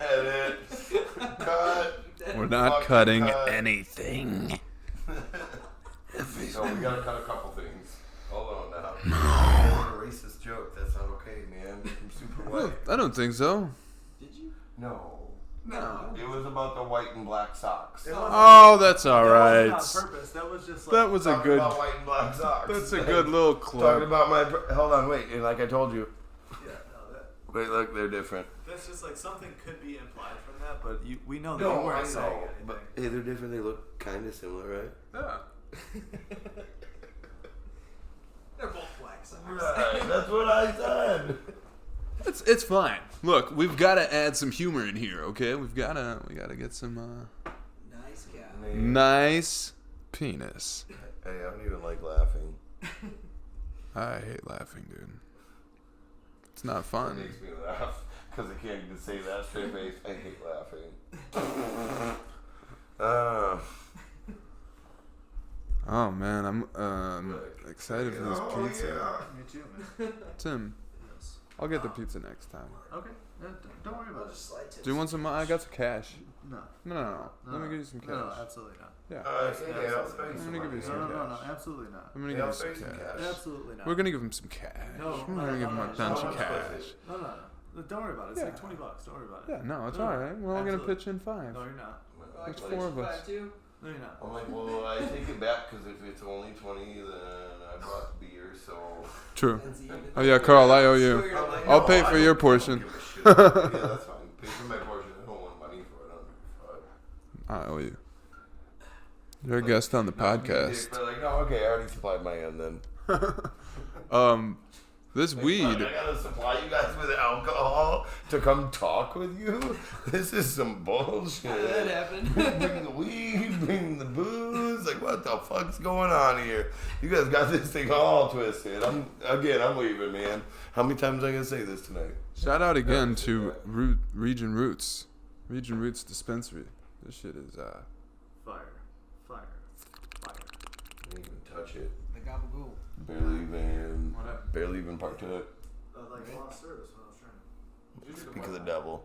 Edit. Cut. We're not Fucking cutting cut. anything. So we gotta cut a couple things. Hold on now. No. A racist joke. That's not okay, man. I'm super white. I don't think so. Did you? No. No. It was about the white and black socks. Oh, that's all right. That wasn't on purpose. That was just like... That was a Talking good. about white and black socks. That's a good little Talking clip. about my. Hold on, wait. And like I told you. Yeah, no, that... Wait, look, they're different. That's just like something could be implied from that, but we know that No, you I weren't saying know. anything. But hey, they're different. They look kind of similar, right? Yeah. They're both black socks. Right. That's what I said. It's fine. Look, we've got to add some humor in here, okay? We gotta get some Nice cat. nice penis. Hey, I don't even like laughing. I hate laughing, dude. It's not It fun. makes me laugh because I can't even say that straight face. I hate laughing. Oh man, I'm excited for this Oh, pizza. yeah. Me too, man. Tim, I'll get the pizza next time. Okay. Don't worry about it. Do you want some? I got some cash. No. No. Let me give you some cash. No, absolutely not. Yeah. Yeah, I'll throw you I'm some gonna give you money. some No, cash. absolutely not. I'm gonna Yeah, give I'll you some throw you some cash. cash. Absolutely not. We're gonna give him some cash. No, We're gonna give him a bunch of cash. No. Don't worry about it. It's like Yeah. $20. Don't worry about it. Yeah, no, it's No, all right. We're all gonna absolutely. pitch in 5. No, you're not. There's 4 of us. No, you're not. I'm like, well, I take it back because if it's only 20, then I bought beer, so. True. Oh yeah, Carl, I owe you. I'm like, I'll no, pay I for your don't portion. give a shit. Yeah, that's fine. Pay for my portion. I don't want money for it. I don't give a fuck. I owe you. You're a guest on the podcast. But like, no, okay, I already supplied my end then. This weed. I gotta supply you guys with alcohol to come talk with you? This is some bullshit. How did that happen? Bring the weed, bring the booze. Like, what the fuck's going on here? You guys got this thing all twisted. I'm leaving, man. How many times am I gonna say this tonight? Shout out again to Region Roots Dispensary. This shit is Fire. Didn't even touch it. The gabagool. Barely even partook. Like lost service when I was trying to... Speak of the devil.